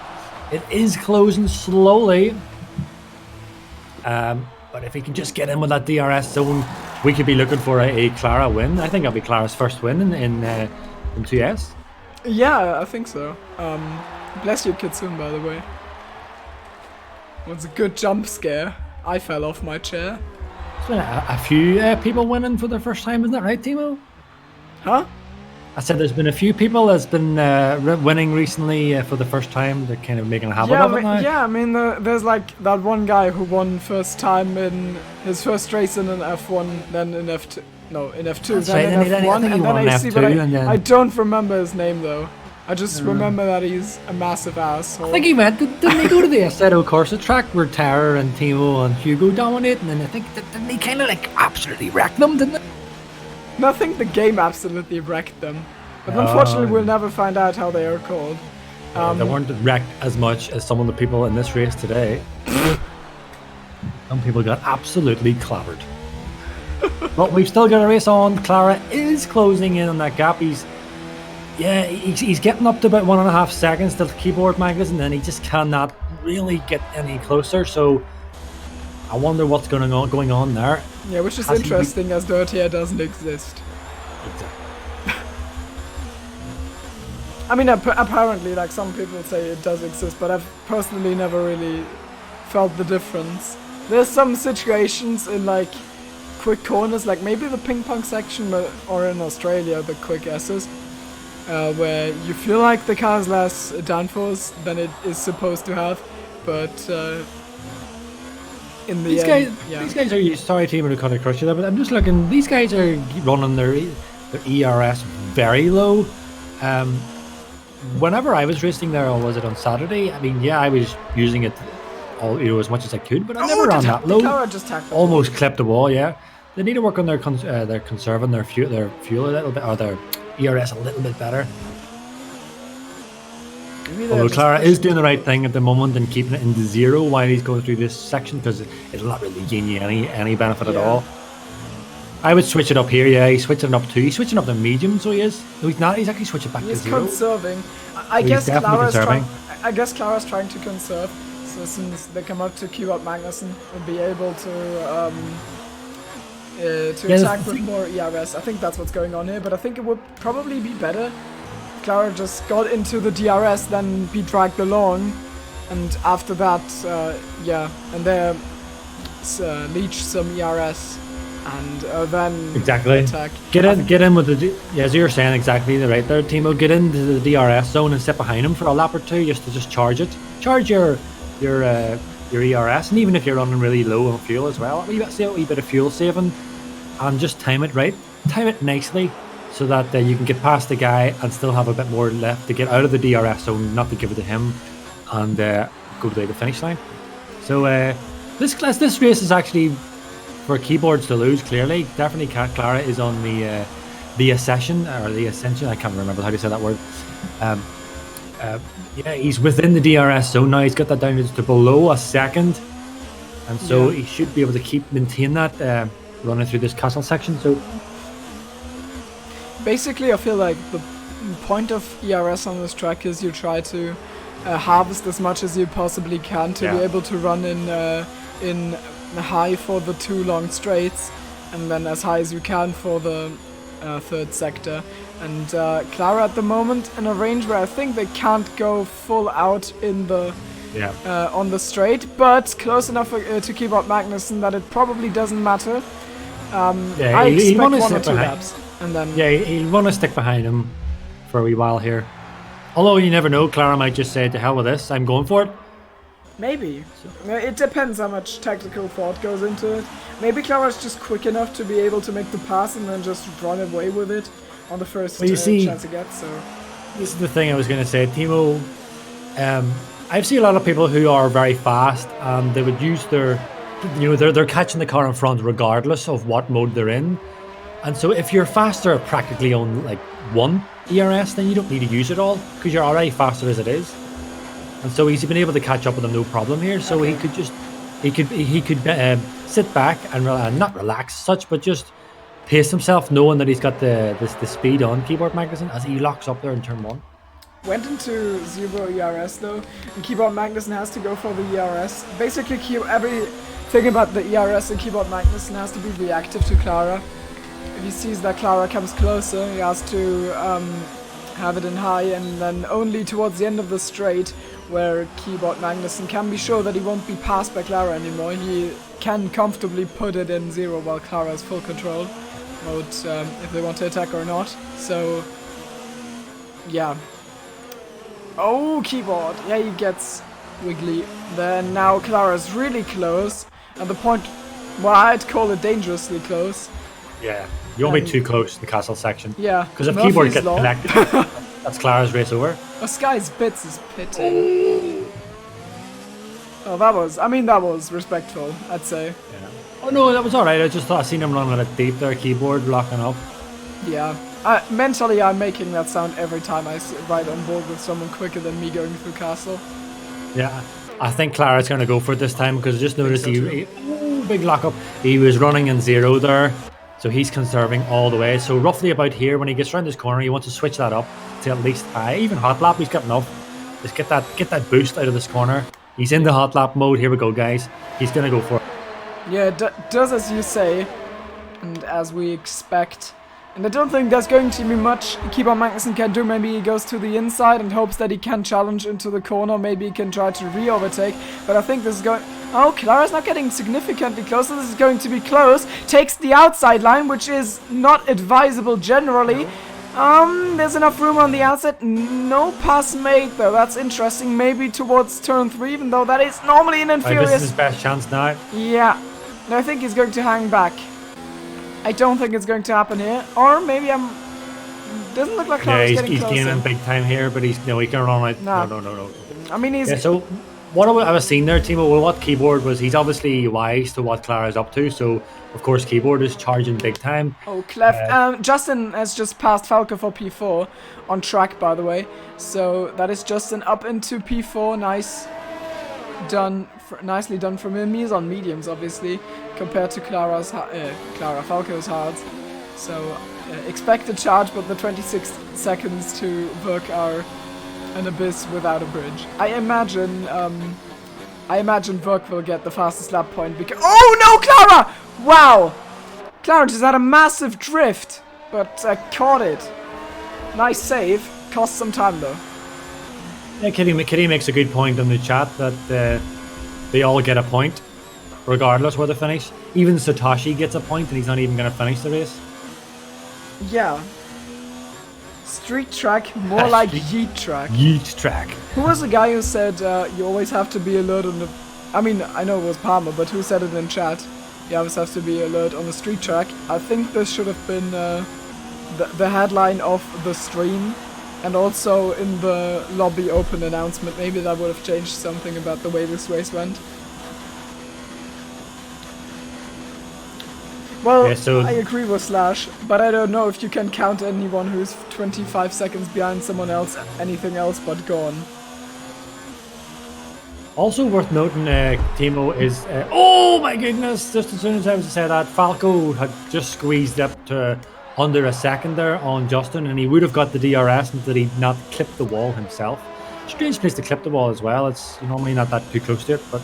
It is closing slowly. But if he can just get in with that DRS zone, we could be looking for a Clara win. I think that'll be Clara's first win in 2S. Yeah, I think so. Bless you, Kitsune, by the way. It was a good jump scare. I fell off my chair. There's been a few people winning for the first time, isn't that right, Timo? Huh? I said there's been a few people that's been winning recently for the first time. They're kind of making a habit of it now. Yeah, I mean, there's like that one guy who won first time in his first race in an F1, then in F2. No, in F2, That's then right, in and F1, he and then won AC, F2, but and then- I don't remember his name though. I just remember that he's a massive asshole. I think he went. Didn't he go to the Assetto Corsa track where Tara and Timo and Hugo dominate? And then I think didn't he kind of like absolutely wreck them? Didn't he? And I think the game absolutely wrecked them. But unfortunately, we'll never find out how they are called. They weren't wrecked as much as some of the people in this race today. Some people got absolutely clobbered. But we've still got a race on. Clara is closing in on that gap. He's getting up to about 1.5 seconds to the Keyboard Magnussen, and then he just cannot really get any closer. So I wonder what's going on there. Yeah, which is Has he- interesting as Dirty Air doesn't exist. Exactly. I mean, apparently, like some people say it does exist, but I've personally never really felt the difference. There's some situations in like quick corners, like maybe the ping pong section, or in Australia, the quick S's, where you feel like the car has less downforce than it is supposed to have, but in the end, These guys are sorry, team, to kind of crush you there, but I'm just looking. These guys are running their ERS very low. Whenever I was racing there, or was it on Saturday? I mean, yeah, I was using it all as much as I could, but I never ran that low. Car just tacked Almost clipped the wall. Yeah, they need to work on their conserving their fuel a little bit, or their ERS a little bit better. Although Clara is doing the right thing at the moment and keeping it into zero while he's going through this section, because it'll not really gain you any benefit at all. I would switch it up here. Yeah, he's switching it up too. He's switching up to medium, so he is. No, he's not. He's actually switching back to He's zero. conserving. I He's guess definitely Clara's trying to conserve. So since they come up to Keyboard Magnussen, will be able to attack with more ERS. I think that's what's going on here. But I think it would probably be better. Clara just got into the DRS, then be dragged along, and after that, and there leech some ERS. And then Exactly. attack. Get in with the. As you're saying, exactly right there, Timo. Get into the DRS zone and sit behind him for a lap or two, just to charge it. Charge your ERS, and even if you're running really low on fuel as well, a wee bit of fuel saving, and just time it right, time it nicely, so that you can get past the guy and still have a bit more left to get out of the DRS zone, not to give it to him, and go to the finish line. So this race is actually for keyboards to lose. Clearly, definitely, Clara is on the Ascension or the Ascension. I can't remember how to say that word. He's within the DRS zone now. He's got that down to below a second, and so he should be able to maintain that running through this castle section. So basically, I feel like the point of ERS on this track is you try to harvest as much as you possibly can to be able to run in high for the 2 long straights, and then as high as you can for the 3rd sector. And Clara at the moment in a range where I think they can't go full out in the on the straight, but close enough to keep up Magnussen that it probably doesn't matter. I expect 1 or 2 laps, and then he'll want to stick behind him for a wee while here. Although you never know, Clara might just say, "To hell with this, I'm going for it." Maybe. It depends how much tactical thought goes into it. Maybe Clara's just quick enough to be able to make the pass and then just run away with it on the first Well, you see, chance it gets. So this is the thing I was going to say, Timo. I've seen a lot of people who are very fast, and they would use their, they're catching the car in front regardless of what mode they're in. And so if you're faster practically on like one ERS, then you don't need to use it all because you're already faster as it is. And so he's been able to catch up with them no problem here. So he could just he could sit back and not relax as such, but just pace himself, knowing that he's got the speed on Keyboard Magnussen as he locks up there in turn 1. went into 0 ERS though, and Keyboard Magnussen has to go for the ERS. Basically, everything about the ERS and Keyboard Magnussen has to be reactive to Clara. If he sees that Clara comes closer, he has to have it in high, and then only towards the end of the straight, where Keyboard Magnussen can be sure that he won't be passed by Clara anymore, he can comfortably put it in 0 while Clara has full control mode, if they want to attack or not. So, yeah. Oh, Keyboard! Yeah, he gets wiggly. Then now Clara's really close, at the point, well, I'd call it dangerously close. Yeah, you won't be too close to the castle section. Yeah, because if Murphy's Keyboard gets Law. connected, that's Clara's race over. Oh, Sky's Bits is pitting. Oh, that was respectful, I'd say. Yeah. Oh no, that was alright. I just thought I seen him running a bit deep there, Keyboard locking up. Yeah. Mentally, I'm making that sound every time I ride on board with someone quicker than me going through castle. Yeah, I think Clara's going to go for it this time because I just noticed big lockup. He was running in 0 there, so he's conserving all the way. So roughly about here, when he gets around this corner, he wants to switch that up to at least high. Even hot lap, he's got enough. Just get that boost out of this corner. He's in the hot lap mode. Here we go, guys. He's going to go for it. Yeah, does as you say, and as we expect. And I don't think there's going to be much Keyboard Magnussen can do. Maybe he goes to the inside and hopes that he can challenge into the corner. Maybe he can try to re-overtake. But I think this is going... Oh, Clara's not getting significantly closer. This is going to be close. Takes the outside line, which is not advisable generally. There's enough room on the outside. No pass made, though. That's interesting. Maybe towards turn 3, even though that is normally an inferior... This is his best chance now. Yeah. No, I think he's going to hang back. I don't think it's going to happen here. Or maybe doesn't look like Clara's getting he's closer. gaining big time here, but he can run out. No. I mean, he's... Yeah, so what I was seeing there, Timo, well, what Keyboard was, he's obviously wise to what Clara's up to, so of course Keyboard is charging big time. Oh, Clef. Justin has just passed Falco for P4 on track, by the way. So that is Justin up into P4. Nicely done from him. He's on mediums, obviously, compared to Falco's hards. So expect a charge, but the 26 seconds to work are an abyss without a bridge. I imagine Verk will get the fastest lap point because... Oh no, Clara! Wow! Clara just had a massive drift, but caught it. Nice save. Cost some time though. Yeah, Kitty makes a good point in the chat that they all get a point, regardless where they finish. Even Satoshi gets a point, and he's not even going to finish the race. Yeah. Street track, more like yeet track. Yeet track. Who was the guy who said you always have to be alert on the... I mean, I know it was Palmer, but who said it in chat? You always have to be alert on the street track. I think this should have been the headline of the stream. And also in the lobby open announcement. Maybe that would have changed something about the way this race went. Well, yeah, so I agree with Slash, but I don't know if you can count anyone who's 25 seconds behind someone else, anything else but gone. Also worth noting, Thimo, is... oh my goodness! Just as soon as I was to say that, Falco had just squeezed up to under a second there on Justin, and he would have got the DRS and that he'd not clipped the wall himself. Strange place to clip the wall as well. It's normally not that too close to it, but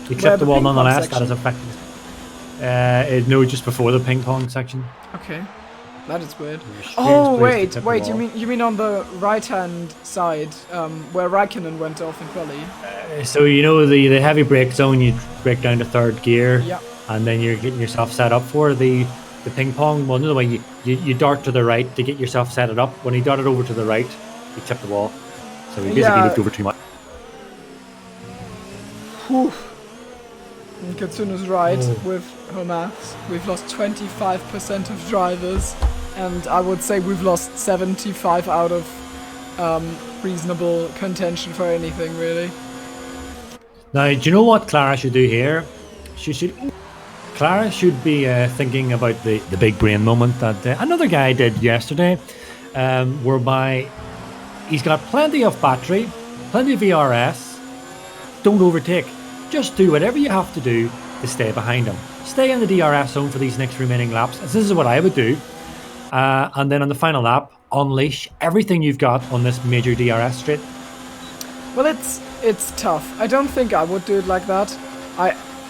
he clipped the wall nonetheless. That is effective. No, just before the ping pong section. Okay, that is weird. Oh wait, you mean on the right hand side, where Raikkonen went off in quali? So you know the heavy brake zone, you brake down to third gear, yeah, and then you're getting yourself set up for the ping pong. Well, another way you dart to the right to get yourself set it up. When he darted over to the right, he chipped the wall. So he basically looked over too much. Whew. And Katsuno's right Oh. with her maths. We've lost 25% of drivers, and I would say we've lost 75 out of reasonable contention for anything, really. Now, do you know what Clara should do here? Clara should be thinking about the big brain moment that another guy did yesterday, whereby he's got plenty of battery, plenty of ERS. Don't overtake. Just do whatever you have to do to stay behind him. Stay in the DRS zone for these next remaining laps. This is what I would do. And then on the final lap, unleash everything you've got on this major DRS straight. Well, it's tough. I don't think I would do it like that.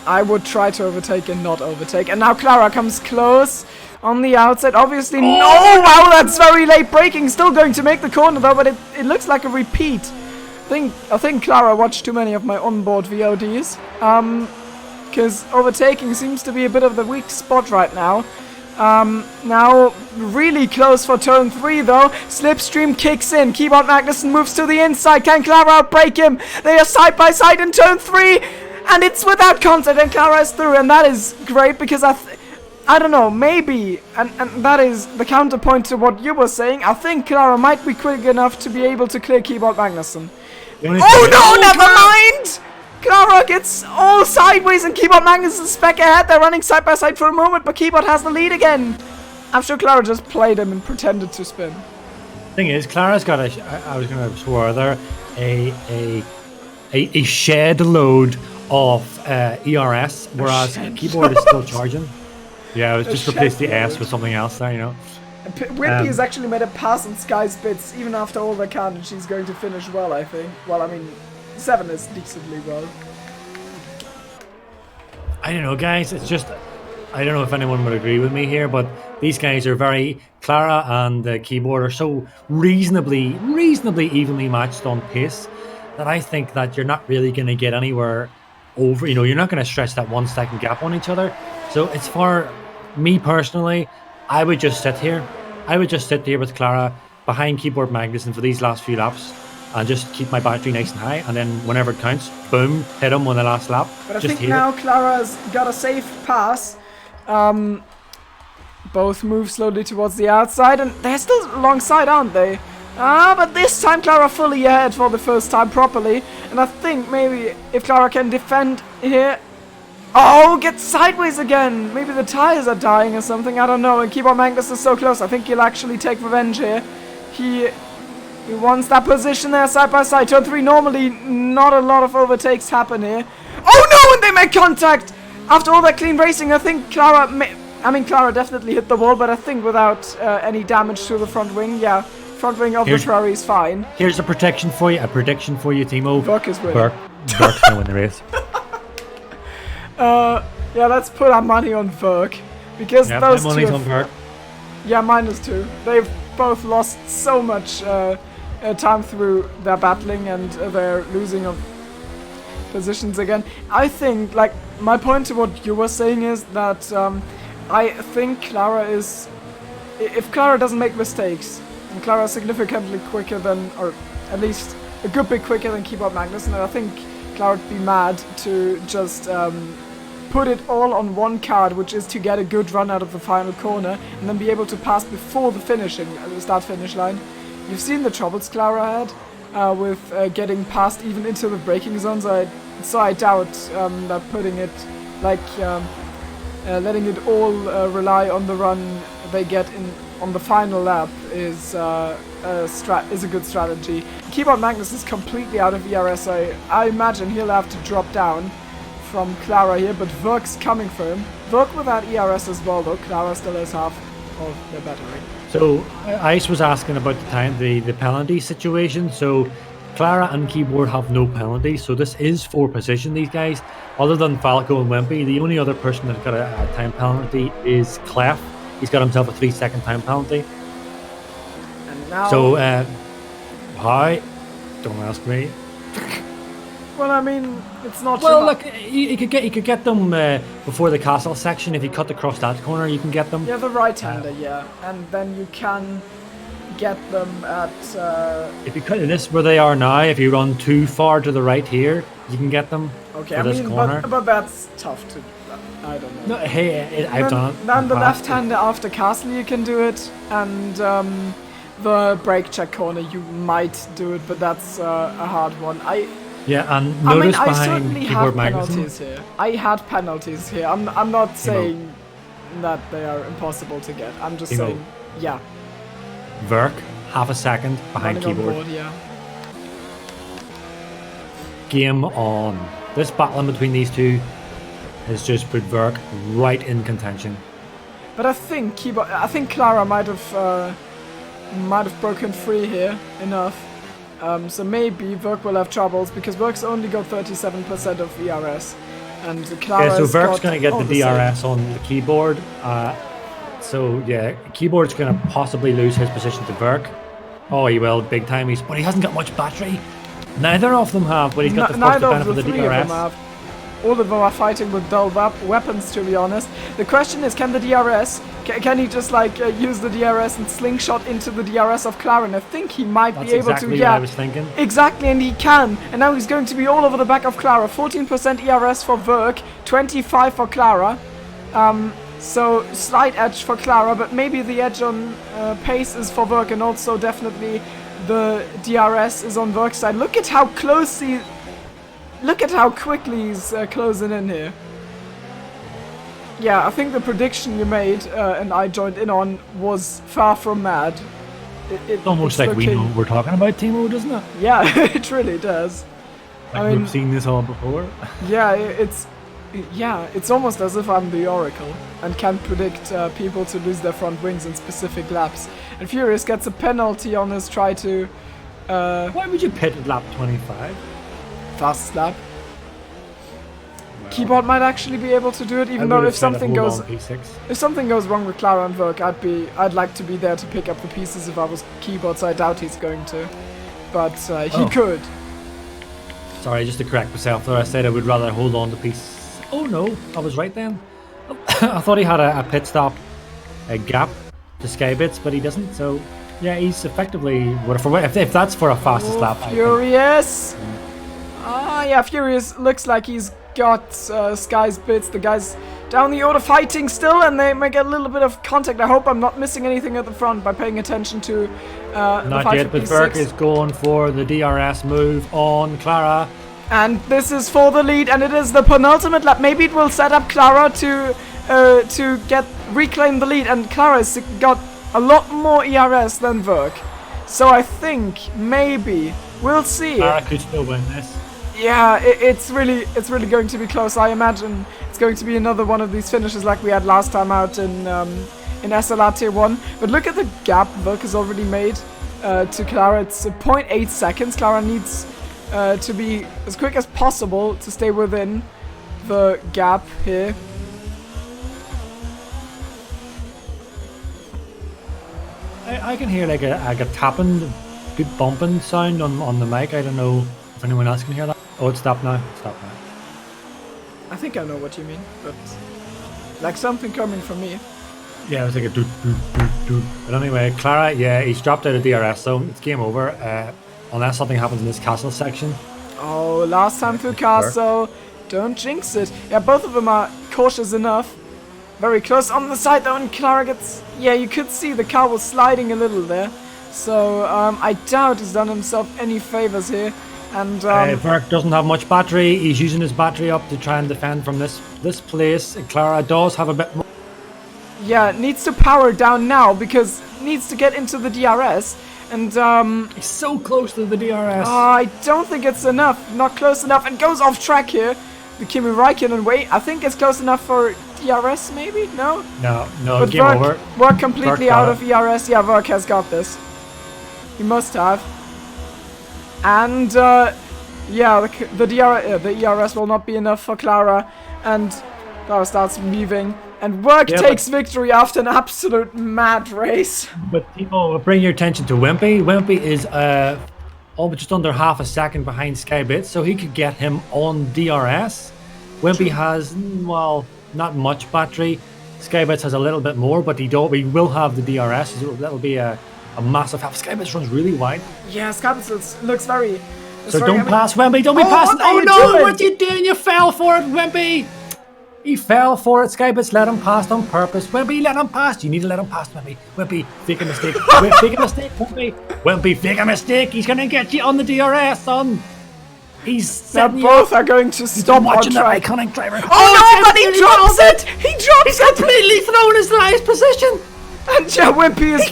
I would try to overtake and not overtake. And now Clara comes close on the outside. Obviously, no! Wow, that's very late braking. Still going to make the corner though, but it looks like a repeat. I think Clara watched too many of my onboard VODs. Because overtaking seems to be a bit of the weak spot right now. Now really close for turn 3 though. Slipstream kicks in. Keyboard Magnussen moves to the inside. Can Clara outbrake him? They are side by side in turn 3, and it's without contact, and Clara is through, and that is great because I don't know, maybe, and that is the counterpoint to what you were saying. I think Clara might be quick enough to be able to clear Keyboard Magnussen. Oh no, never mind! Clara gets all sideways and Keyboard Magnussen's back ahead. They're running side by side for a moment, but Keyboard has the lead again. I'm sure Clara just played him and pretended to spin. Thing is, Clara's got I was going to swear there, a shed load of ERS, whereas Keyboard is still charging. Yeah, I was just replaced the S with something else there, you know. Wimpy has actually made a pass on Sky's bits, even after all the can, and she's going to finish well, I think. Well, I mean, 7 is decently well. I don't know, guys. It's just, I don't know if anyone would agree with me here, but these guys are Clara and Keyboard are so reasonably evenly matched on pace that I think that you're not really going to get anywhere over, you know, you're not going to stretch that 1 second gap on each other. So it's for me personally, I would just sit here. I would just sit here with Clara behind Keyboard Magnussen for these last few laps and just keep my battery nice and high, and then whenever it counts, boom, hit him on the last lap. But I think now Clara's got a safe pass. Both move slowly towards the outside, and they're still alongside, aren't they? But this time Clara fully ahead for the first time properly, and I think maybe if Clara can defend here... Oh, get sideways again! Maybe the tires are dying or something, I don't know, and Keyboard Magnus is so close. I think he'll actually take revenge here. He wants that position there, side by side. Turn 3, normally not a lot of overtakes happen here. Oh no, and they make contact! After all that clean racing, I think Clara... Clara definitely hit the wall, but I think without any damage to the front wing, yeah. Front wing of the Ferrari is fine. Here's a prediction for you, Timo. Burke is winning. Burke's gonna win the race. Yeah, let's put our money on Burke. Because those two... money's on Burke. Yeah, mine is too. They've both lost so much time through their battling and their losing of positions again. I think, like, my point to what you were saying is that I think Clara is... If Clara doesn't make mistakes, and Clara is significantly quicker than, or at least a good bit quicker than Keyboard Magnussen, and I think Clara would be mad to just put it all on one card, which is to get a good run out of the final corner and then be able to pass before the start-finish line. You've seen the troubles Clara had with getting past even into the braking zones, so I doubt that putting it, like, letting it all rely on the run they get in on the final lap is a good strategy. Keyboard Magnus is completely out of ERS. I imagine he'll have to drop down from Clara here, but Verk's coming for him. Verk without ERS as well, though. Clara still has half of their battery. So Ice was asking about the penalty situation. So Clara and Keyboard have no penalty, so this is for position, these guys. Other than Falco and Wimpy, the only other person that's got a time penalty is Clef. He's got himself a 3-second time penalty. And now... So, how? Don't ask me. Well, I mean, it's not... Well, look, you could get them before the castle section. If you cut across that corner, you can get them. Yeah, the right-hander, yeah. And then you can get them at. If you cut this where they are now, if you run too far to the right here, you can get them. Okay, for I this mean, corner. but that's tough to. I don't know. No, hey, I've done it. Then the in the past. left-hander after castle you can do it, and the brake check corner you might do it, but that's a hard one. Yeah, and I mean, notice I behind certainly had keyboard magazine. penalties here. I had penalties here. I'm not saying that they are impossible to get. I'm just Thimo. saying, yeah. Verk, half a second behind Running on keyboard. board, yeah. Game on. This battle in between these two has just put Verk right in contention. But I think Clara might have broken free here enough. So maybe Verk will have troubles because Verk's only got 37% of ERS, and Clara. Yeah, so Verk's going to get the same. DRS on the keyboard. So yeah, keyboard's going to possibly lose his position to Verk. Oh, he will, big time. But he hasn't got much battery. Neither of them have, but he's got the first Neither of benefit the of the three of them DRS. have. All of them are fighting with dull weapons, to be honest. The question is, can the DRS, can he just like use the DRS and slingshot into the DRS of Clara? And I think he might That's be able exactly to, what yeah. I was thinking. Exactly, and he can. And now he's going to be all over the back of Clara. 14% ERS for Verk, 25 for Clara. So slight edge for Clara, but maybe the edge on pace is for Verk, and also definitely the DRS is on Verk's side. Look at how close Look at how quickly he's closing in here. Yeah, I think the prediction you made and I joined in on was far from mad. It's almost like we know what we're talking about, Thimo, doesn't it? Yeah, it really does. Like we've seen this all before. Yeah, it's almost as if I'm the Oracle and can predict people to lose their front wings in specific laps. And Furious gets a penalty on his try to... Why would you pit at lap 25? Fast lap. Well, Keyboard might actually be able to do it, even though if something goes wrong with Clara and Verk, I'd like to be there to pick up the pieces if I was Keyboard, so I doubt he's going to. But he could. Sorry, just to correct myself there, I said I would rather hold on to pieces. Oh no, I was right then. I thought he had a pit stop, a gap to Skybits, but he doesn't, so yeah, he's effectively, if that's for a fastest lap. Furious! Yeah, Furious looks like he's got Sky's bits. The guys down the order fighting still, and they might get a little bit of contact. I hope I'm not missing anything at the front by paying attention to Not yet, but Verk is going for the DRS move on Clara. And this is for the lead, and it is the penultimate lap. Maybe it will set up Clara to reclaim the lead, and Clara's got a lot more ERS than Verk. So I think maybe we'll see. Clara could still win this. Yeah, it's really going to be close. I imagine it's going to be another one of these finishes like we had last time out in SLR Tier 1. But look at the gap Verk has already made to Clara. It's 0.8 seconds. Clara needs to be as quick as possible to stay within the gap here. I can hear like a tapping, good bumping sound on the mic. I don't know if anyone else can hear that. Oh, it's stopped now. It's stopped now. I think I know what you mean, but like something coming from me. Yeah, it was like a doot, doot, doot, doot. But anyway, Clara, yeah, he's dropped out of DRS, so it's game over. Unless something happens in this castle section. Oh, last time through castle. Don't jinx it. Yeah, both of them are cautious enough. Very close on the side though, and Clara gets... Yeah, you could see the car was sliding a little there. So, I doubt he's done himself any favors here. And Verk doesn't have much battery. He's using his battery up to try and defend from this place. Clara does have a bit more. Yeah, needs to power down now because needs to get into the DRS. And he's so close to the DRS. I don't think it's enough. Not close enough, and goes off track here. The Kimi Räikkönen way. I think it's close enough for DRS, maybe? No, but game over. Verk completely out of ERS. Yeah, Verk has got this. He must have. And yeah, the ERS will not be enough for Clara, and Clara starts weaving. And Verk takes victory after an absolute mad race. But people bring your attention to Wimpy. Wimpy is just under half a second behind Skybits, so he could get him on DRS. Wimpy has, well, not much battery. Skybits has a little bit more, but he will have the DRS. So that'll be a a massive help. Skybits runs really wide. Yeah, Scabbers looks very... So don't pass, Wemby. Don't be passing. What are Oh you no, doing? what are you doing? You fell for it, Wemby. He fell for it. Skybits let him pass on purpose. Wemby, let him pass. You need to let him pass, Wemby. Wemby, fake a mistake. Fake a mistake, Wemby. Wemby, fake a mistake. He's going to get you on the DRS, son. He's They setting you both up. are going to stop on Watching that track. iconic driver. Oh no, but he drops it! He drops He's it! completely thrown his last position. And yeah, Wimpy is...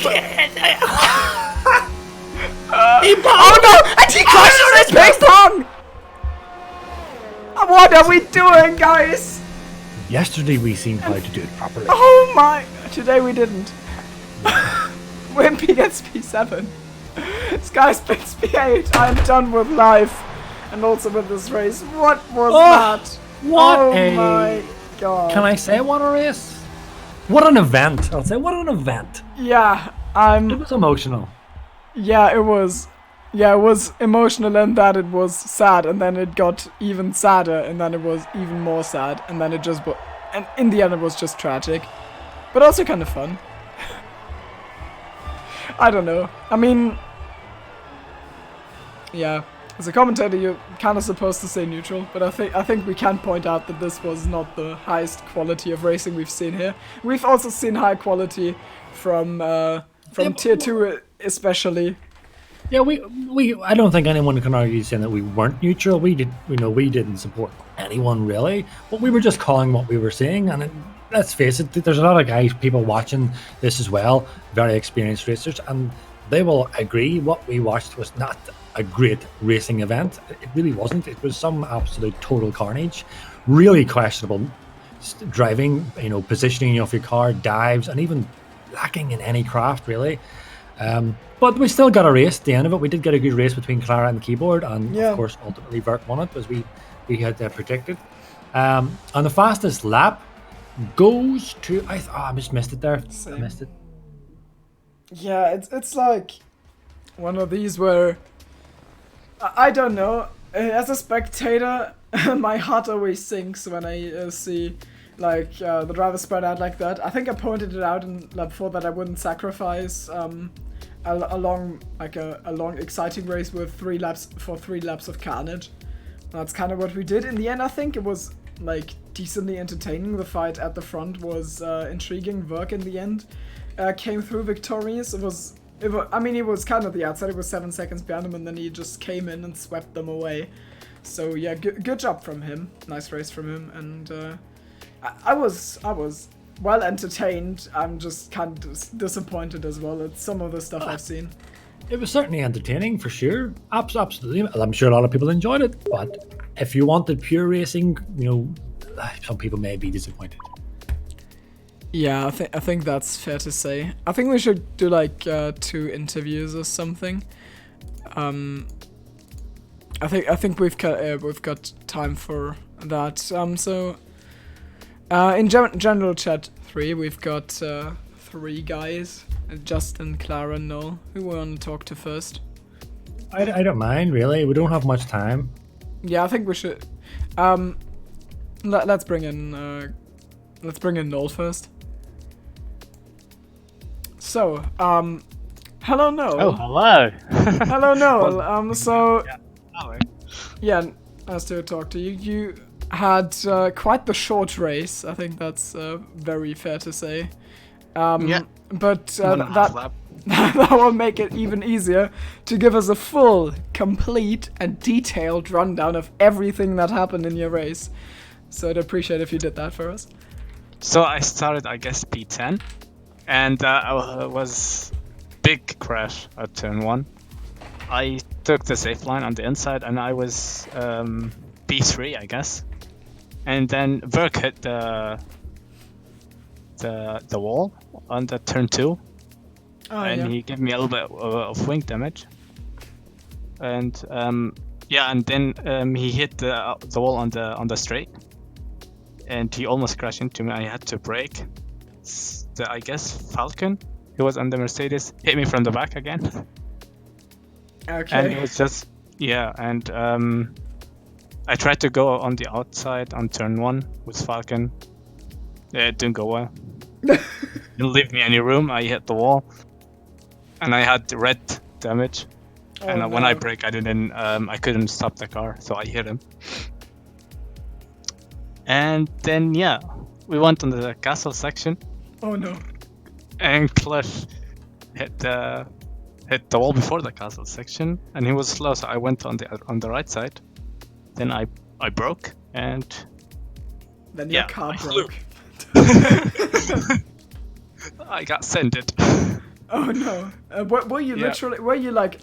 He Oh no! And he crashes his ping pong! What are we doing, guys? Yesterday we seen how to do it properly. Oh my... Today we didn't. Wimpy gets P7. Sky spins P8. I'm done with life. And also with this race. What was that? What Oh a... my god. Can I say what a race? What an event. I'll say what an event. Yeah, It was emotional. Yeah, it was. Yeah, it was emotional in that it was sad, and then it got even sadder, and then it was even more sad, and then it just... And in the end, it was just tragic. But also kind of fun. I don't know. I mean... Yeah. As a commentator, you're kind of supposed to stay neutral, but I think we can point out that this was not the highest quality of racing we've seen here. We've also seen high quality from Tier 2 especially. Yeah, I don't think anyone can argue saying that we weren't neutral. We didn't support anyone really, but we were just calling what we were seeing. And let's face it, there's a lot of people watching this as well, very experienced racers, and they will agree what we watched was not a great racing event. It really wasn't. It was some absolute total carnage, really questionable driving, positioning of your car, dives, and even lacking in any craft really. But we still got a race at the end of it. We did get a good race between Clara and the keyboard, and of course ultimately Vert won it as we had predicted. And the fastest lap goes to I just missed it there. Same. I missed it. Yeah, it's like one of these where I don't know. As a spectator, my heart always sinks when I see like the driver spread out like that. I think I pointed it out in lap 4 that I wouldn't sacrifice a long exciting race with 3 laps of carnage. That's kind of what we did. In the end, I think it was like decently entertaining. The fight at the front was intriguing. Verk in the end came through victorious. It was he was kind of the outside. It was 7 seconds behind him, and then he just came in and swept them away. So yeah, good job from him. Nice race from him, and I was well entertained. I'm just kind of disappointed as well at some of the stuff I've seen. It was certainly entertaining for sure. Absolutely. I'm sure a lot of people enjoyed it, but if you wanted pure racing, some people may be disappointed. Yeah, I think that's fair to say. I think we should do like 2 interviews or something. I think we've got time for that. So in general chat 3, we've got 3 guys: Justin, Clara, Noel. Who we want to talk to first? I don't mind really. We don't have much time. Yeah, I think we should. Let's bring in Noel first. So, hello Noel. Oh, hello. Hello Noel. So, Hello. yeah, nice to talk to you. You had quite the short race. I think that's very fair to say. Yeah. But 1.5 lap. that will make it even easier to give us a full, complete, and detailed rundown of everything that happened in your race. So I'd appreciate if you did that for us. So I started, I guess, P10, and I was big crash at turn 1. I took the safe line on the inside, and I was P3, I guess. And then Verk hit the wall on the turn 2. And he gave me a little bit of wing damage, and and then he hit the wall on the straight, and he almost crashed into me. I had to brake. I guess Falcon, who was on the Mercedes, hit me from the back again. Okay. And it was just and I tried to go on the outside on turn 1 with Falcon. It didn't go well. Didn't leave me any room. I hit the wall. and I had red damage. Oh, And when I no. brake, I couldn't stop the car, so I hit him. And then yeah, we went on the castle section, Oh no. and Clash hit the wall before the castle section, and he was slow, so I went on the right side. Then I broke, and Then your Yeah, car I flew. broke. I got sended. Oh no. Were you Yeah.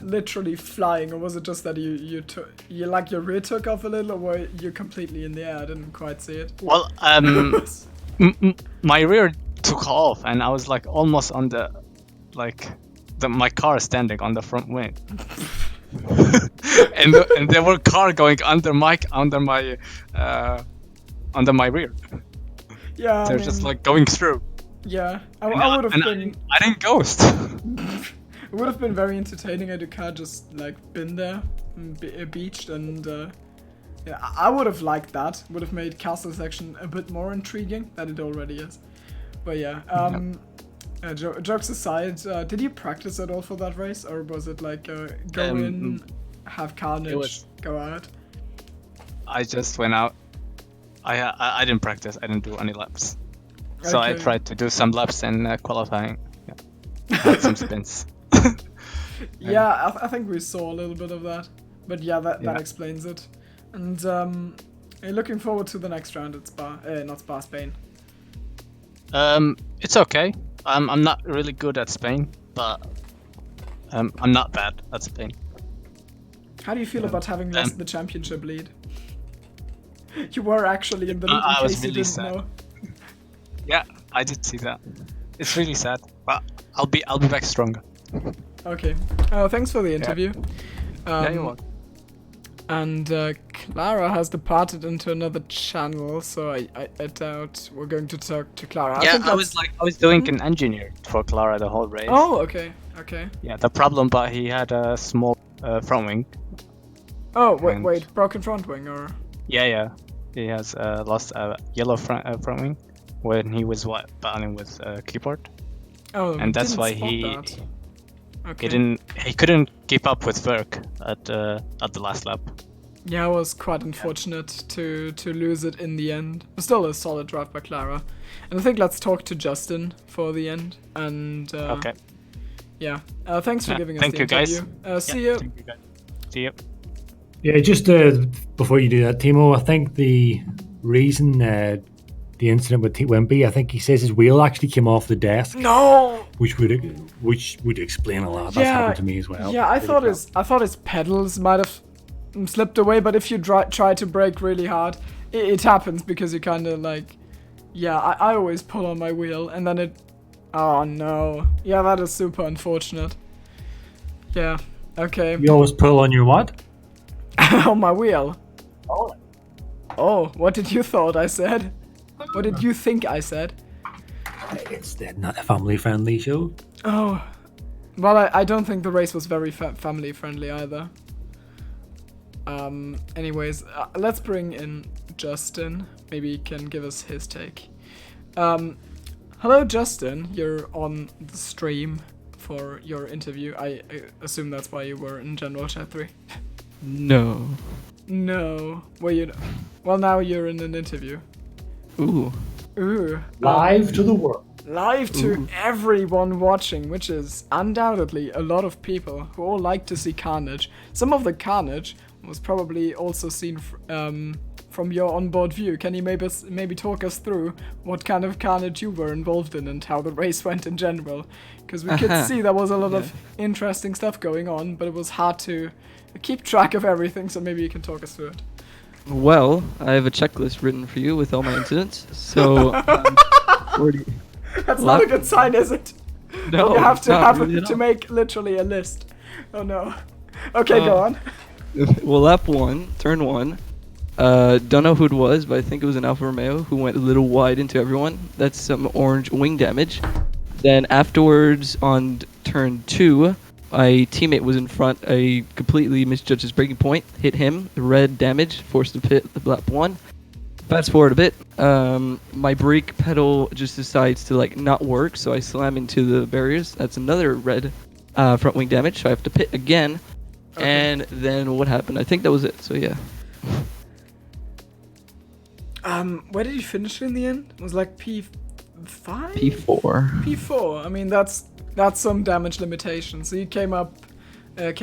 literally flying, or was it just that you like your rear took off a little, or were you completely in the air? I didn't quite see it. Well, my rear took off, and I was like almost on my car standing on the front wing. and there were car going under my rear. Yeah, They're just like going through. yeah. I And would have and been. I didn't ghost. It would have been very entertaining had the car just like been there, beached, and yeah, I would have liked that. Would have made castle section a bit more intriguing than it already is. But yeah, jokes aside, did you practice at all for that race, or was it like go in, have carnage, go out? I just went out. I didn't practice. I didn't do any laps. So I Okay. tried to do some laps in qualifying. Yeah. Had some spins. Yeah, I think we saw a little bit of that. But yeah, that Yeah. explains it. And looking forward to the next round at Spain. It's okay. I'm not really good at Spain, but I'm not bad at Spain. How do you feel about having lost the championship lead? You were actually in the lead in I was case you really didn't sad. know. Yeah, I did see that. It's really sad, but I'll be back stronger. Okay. Thanks for the interview. Yeah, you're welcome. And Clara has departed into another channel, so I doubt we're going to talk to Clara. Yeah, think I was doing an engineer for Clara the whole race. Oh, okay, okay. Yeah, the problem, but he had a small front wing. Oh, And- wait, broken front wing, or? Yeah. He has lost a yellow front wing when he was battling with keyboard. Oh, And that's didn't why spot he- that. Okay. He couldn't keep up with Verk at the last lap. Yeah, it was quite unfortunate to lose it in the end. But still a solid drive by Clara. And I think let's talk to Justin for the end. And Okay. yeah, thanks for Yeah, giving us thank the you, guys. interview. See Yeah, you. thank you, guys. See you. Yeah, just before you do that, Thimo, I think the reason the incident with Wimpy, I think he says his wheel actually came off the desk, No. which would explain a lot. That's happened to me as well. Yeah, I thought his pedals might have slipped away, but if you try to brake really hard, it happens because you kind of like, yeah, I always pull on my wheel and then it, oh no, yeah, that is super unfortunate. Yeah, okay. You always pull on your what? On my wheel. Oh, what did you thought I said? What did you think I said? It's not a family-friendly show. Oh, well, I don't think the race was very family friendly either. Anyways, let's bring in Justin. Maybe he can give us his take. Hello, Justin. You're on the stream for your interview. I assume that's why you were in General Chat 3. No. No. Were you? Well, now you're in an interview. Ooh. Ooh. Live to the world. Live to everyone watching, which is undoubtedly a lot of people who all like to see carnage. Some of the carnage was probably also seen from your onboard view. Can you maybe talk us through what kind of carnage you were involved in and how the race went in general? Because we could see there was a lot of interesting stuff going on, but it was hard to keep track of everything, so maybe you can talk us through it. Well, I have a checklist written for you with all my incidents. So, That's not a good sign, is it? no, You have to not have really it at to all. make literally a list. Oh no. Okay, go on. Well, lap 1, turn 1. Don't know who it was, but I think it was an Alfa Romeo who went a little wide into everyone. That's some orange wing damage. Then afterwards, on turn 2, my teammate was in front. I completely misjudged his braking point, hit him, red damage, forced to pit the lap 1. Fast forward a bit, my brake pedal just decides to like not work, so I slam into the barriers. That's another red front wing damage, so I have to pit again. Okay. And then what happened? I think that was it. So yeah. Where did you finish in the end? It was like P5? P4. P4. I mean, that's some damage limitation. So you came out at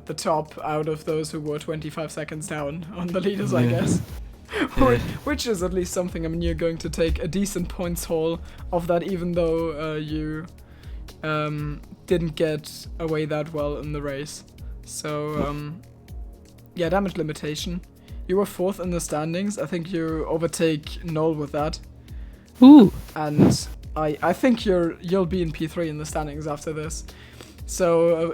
the top out of those who were 25 seconds down on the leaders, I guess. Which is at least something. I mean, you're going to take a decent points haul of that, even though you didn't get away that well in the race. So yeah, damage limitation. You were 4th in the standings. I think you overtake Noel with that. Ooh. And I think you'll be in P3 in the standings after this. So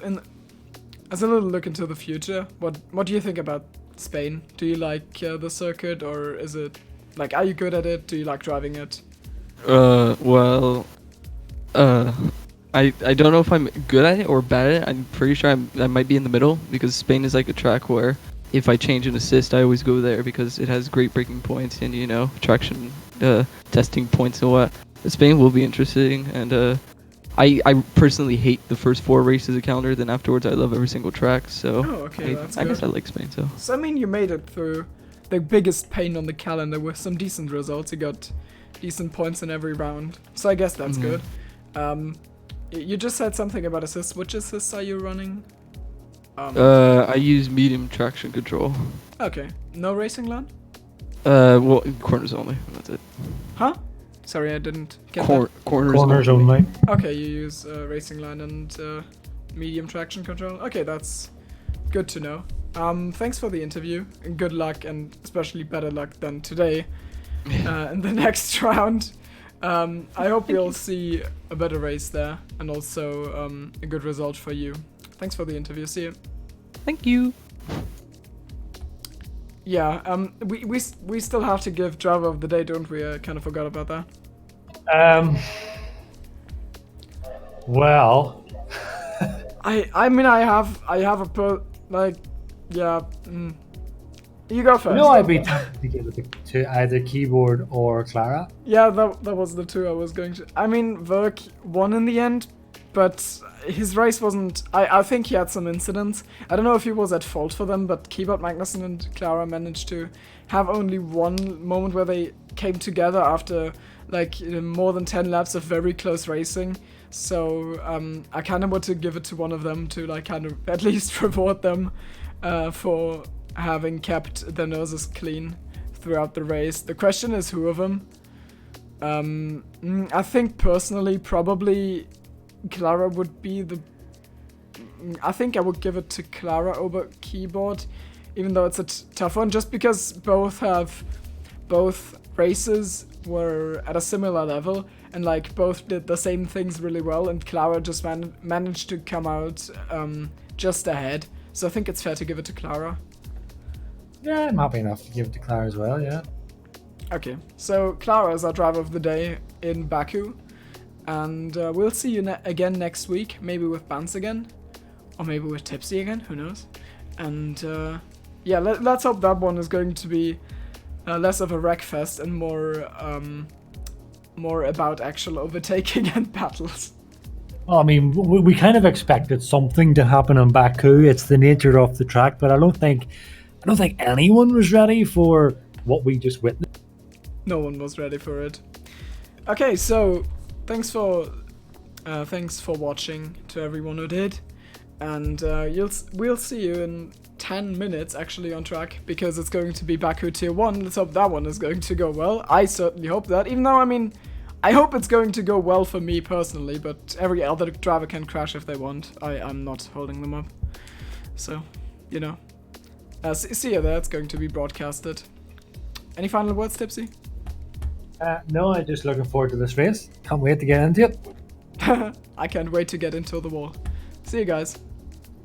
as a little look into the future, what do you think about Spain? Do you like the circuit, or is it like, are you good at it? Do you like driving it? Well, I don't know if I'm good at it or bad at it. I'm pretty sure I might be in the middle, because Spain is like a track where if I change an assist, I always go there because it has great braking points and, you know, traction testing points and what. Spain will be interesting, and I personally hate the first 4 races of the calendar. Then afterwards, I love every single track. So That's I good. guess I like Spain. So I mean, you made it through the biggest pain on the calendar with some decent results. You got decent points in every round. So I guess that's good. You just said something about assists. Which assists are you running? I use medium traction control. Okay. No racing land? Well, corners only. That's it. Huh? Sorry, I didn't get that. Corners only. Okay, you use racing line and medium traction control. Okay, that's good to know. Thanks for the interview, and good luck, and especially better luck than today in the next round. I hope we'll see a better race there, and also a good result for you. Thanks for the interview. See you. Thank you. Yeah, we still have to give driver of the day, don't we? I kind of forgot about that. Well, I mean I have yeah. You go first. no, I'd be tempted to give it to either Keyboard or Clara. Yeah, that was the two I was going to. I mean, Verk won in the end, but his race wasn't. I think he had some incidents. I don't know if he was at fault for them, but Keyboard, Magnussen, and Clara managed to have only one moment where they came together after like more than 10 laps of very close racing. So I kind of want to give it to one of them to like kind of at least reward them for having kept their noses clean throughout the race. The question is who of them. I think personally probably Clara would be the. I think I would give it to Clara over Keyboard, even though it's a tough one, just because both races were at a similar level and like both did the same things really well, and Clara just managed to come out just ahead. So I think it's fair to give it to Clara. Yeah, I'm happy enough to give it to Clara as well. Yeah. Okay, so Clara is our driver of the day in Baku. And we'll see you again next week, maybe with Bants again, or maybe with Tipsy again, who knows. And yeah, let's hope that one is going to be less of a wreckfest and more about actual overtaking and battles. Well, I mean, we kind of expected something to happen in Baku. It's the nature of the track, but I don't think anyone was ready for what we just witnessed. No one was ready for it. Okay, so thanks for watching to everyone who did, and we'll see you in 10 minutes actually on track, because it's going to be Baku Tier 1. Let's hope that one is going to go well. I certainly hope that, even though I mean I hope it's going to go well for me personally, but every other driver can crash if they want. I'm not holding them up, so you know. See you there. It's going to be broadcasted. Any final words, Tipsy? No, I'm just looking forward to this race. Can't wait to get into it. I can't wait to get into the wall. See you guys.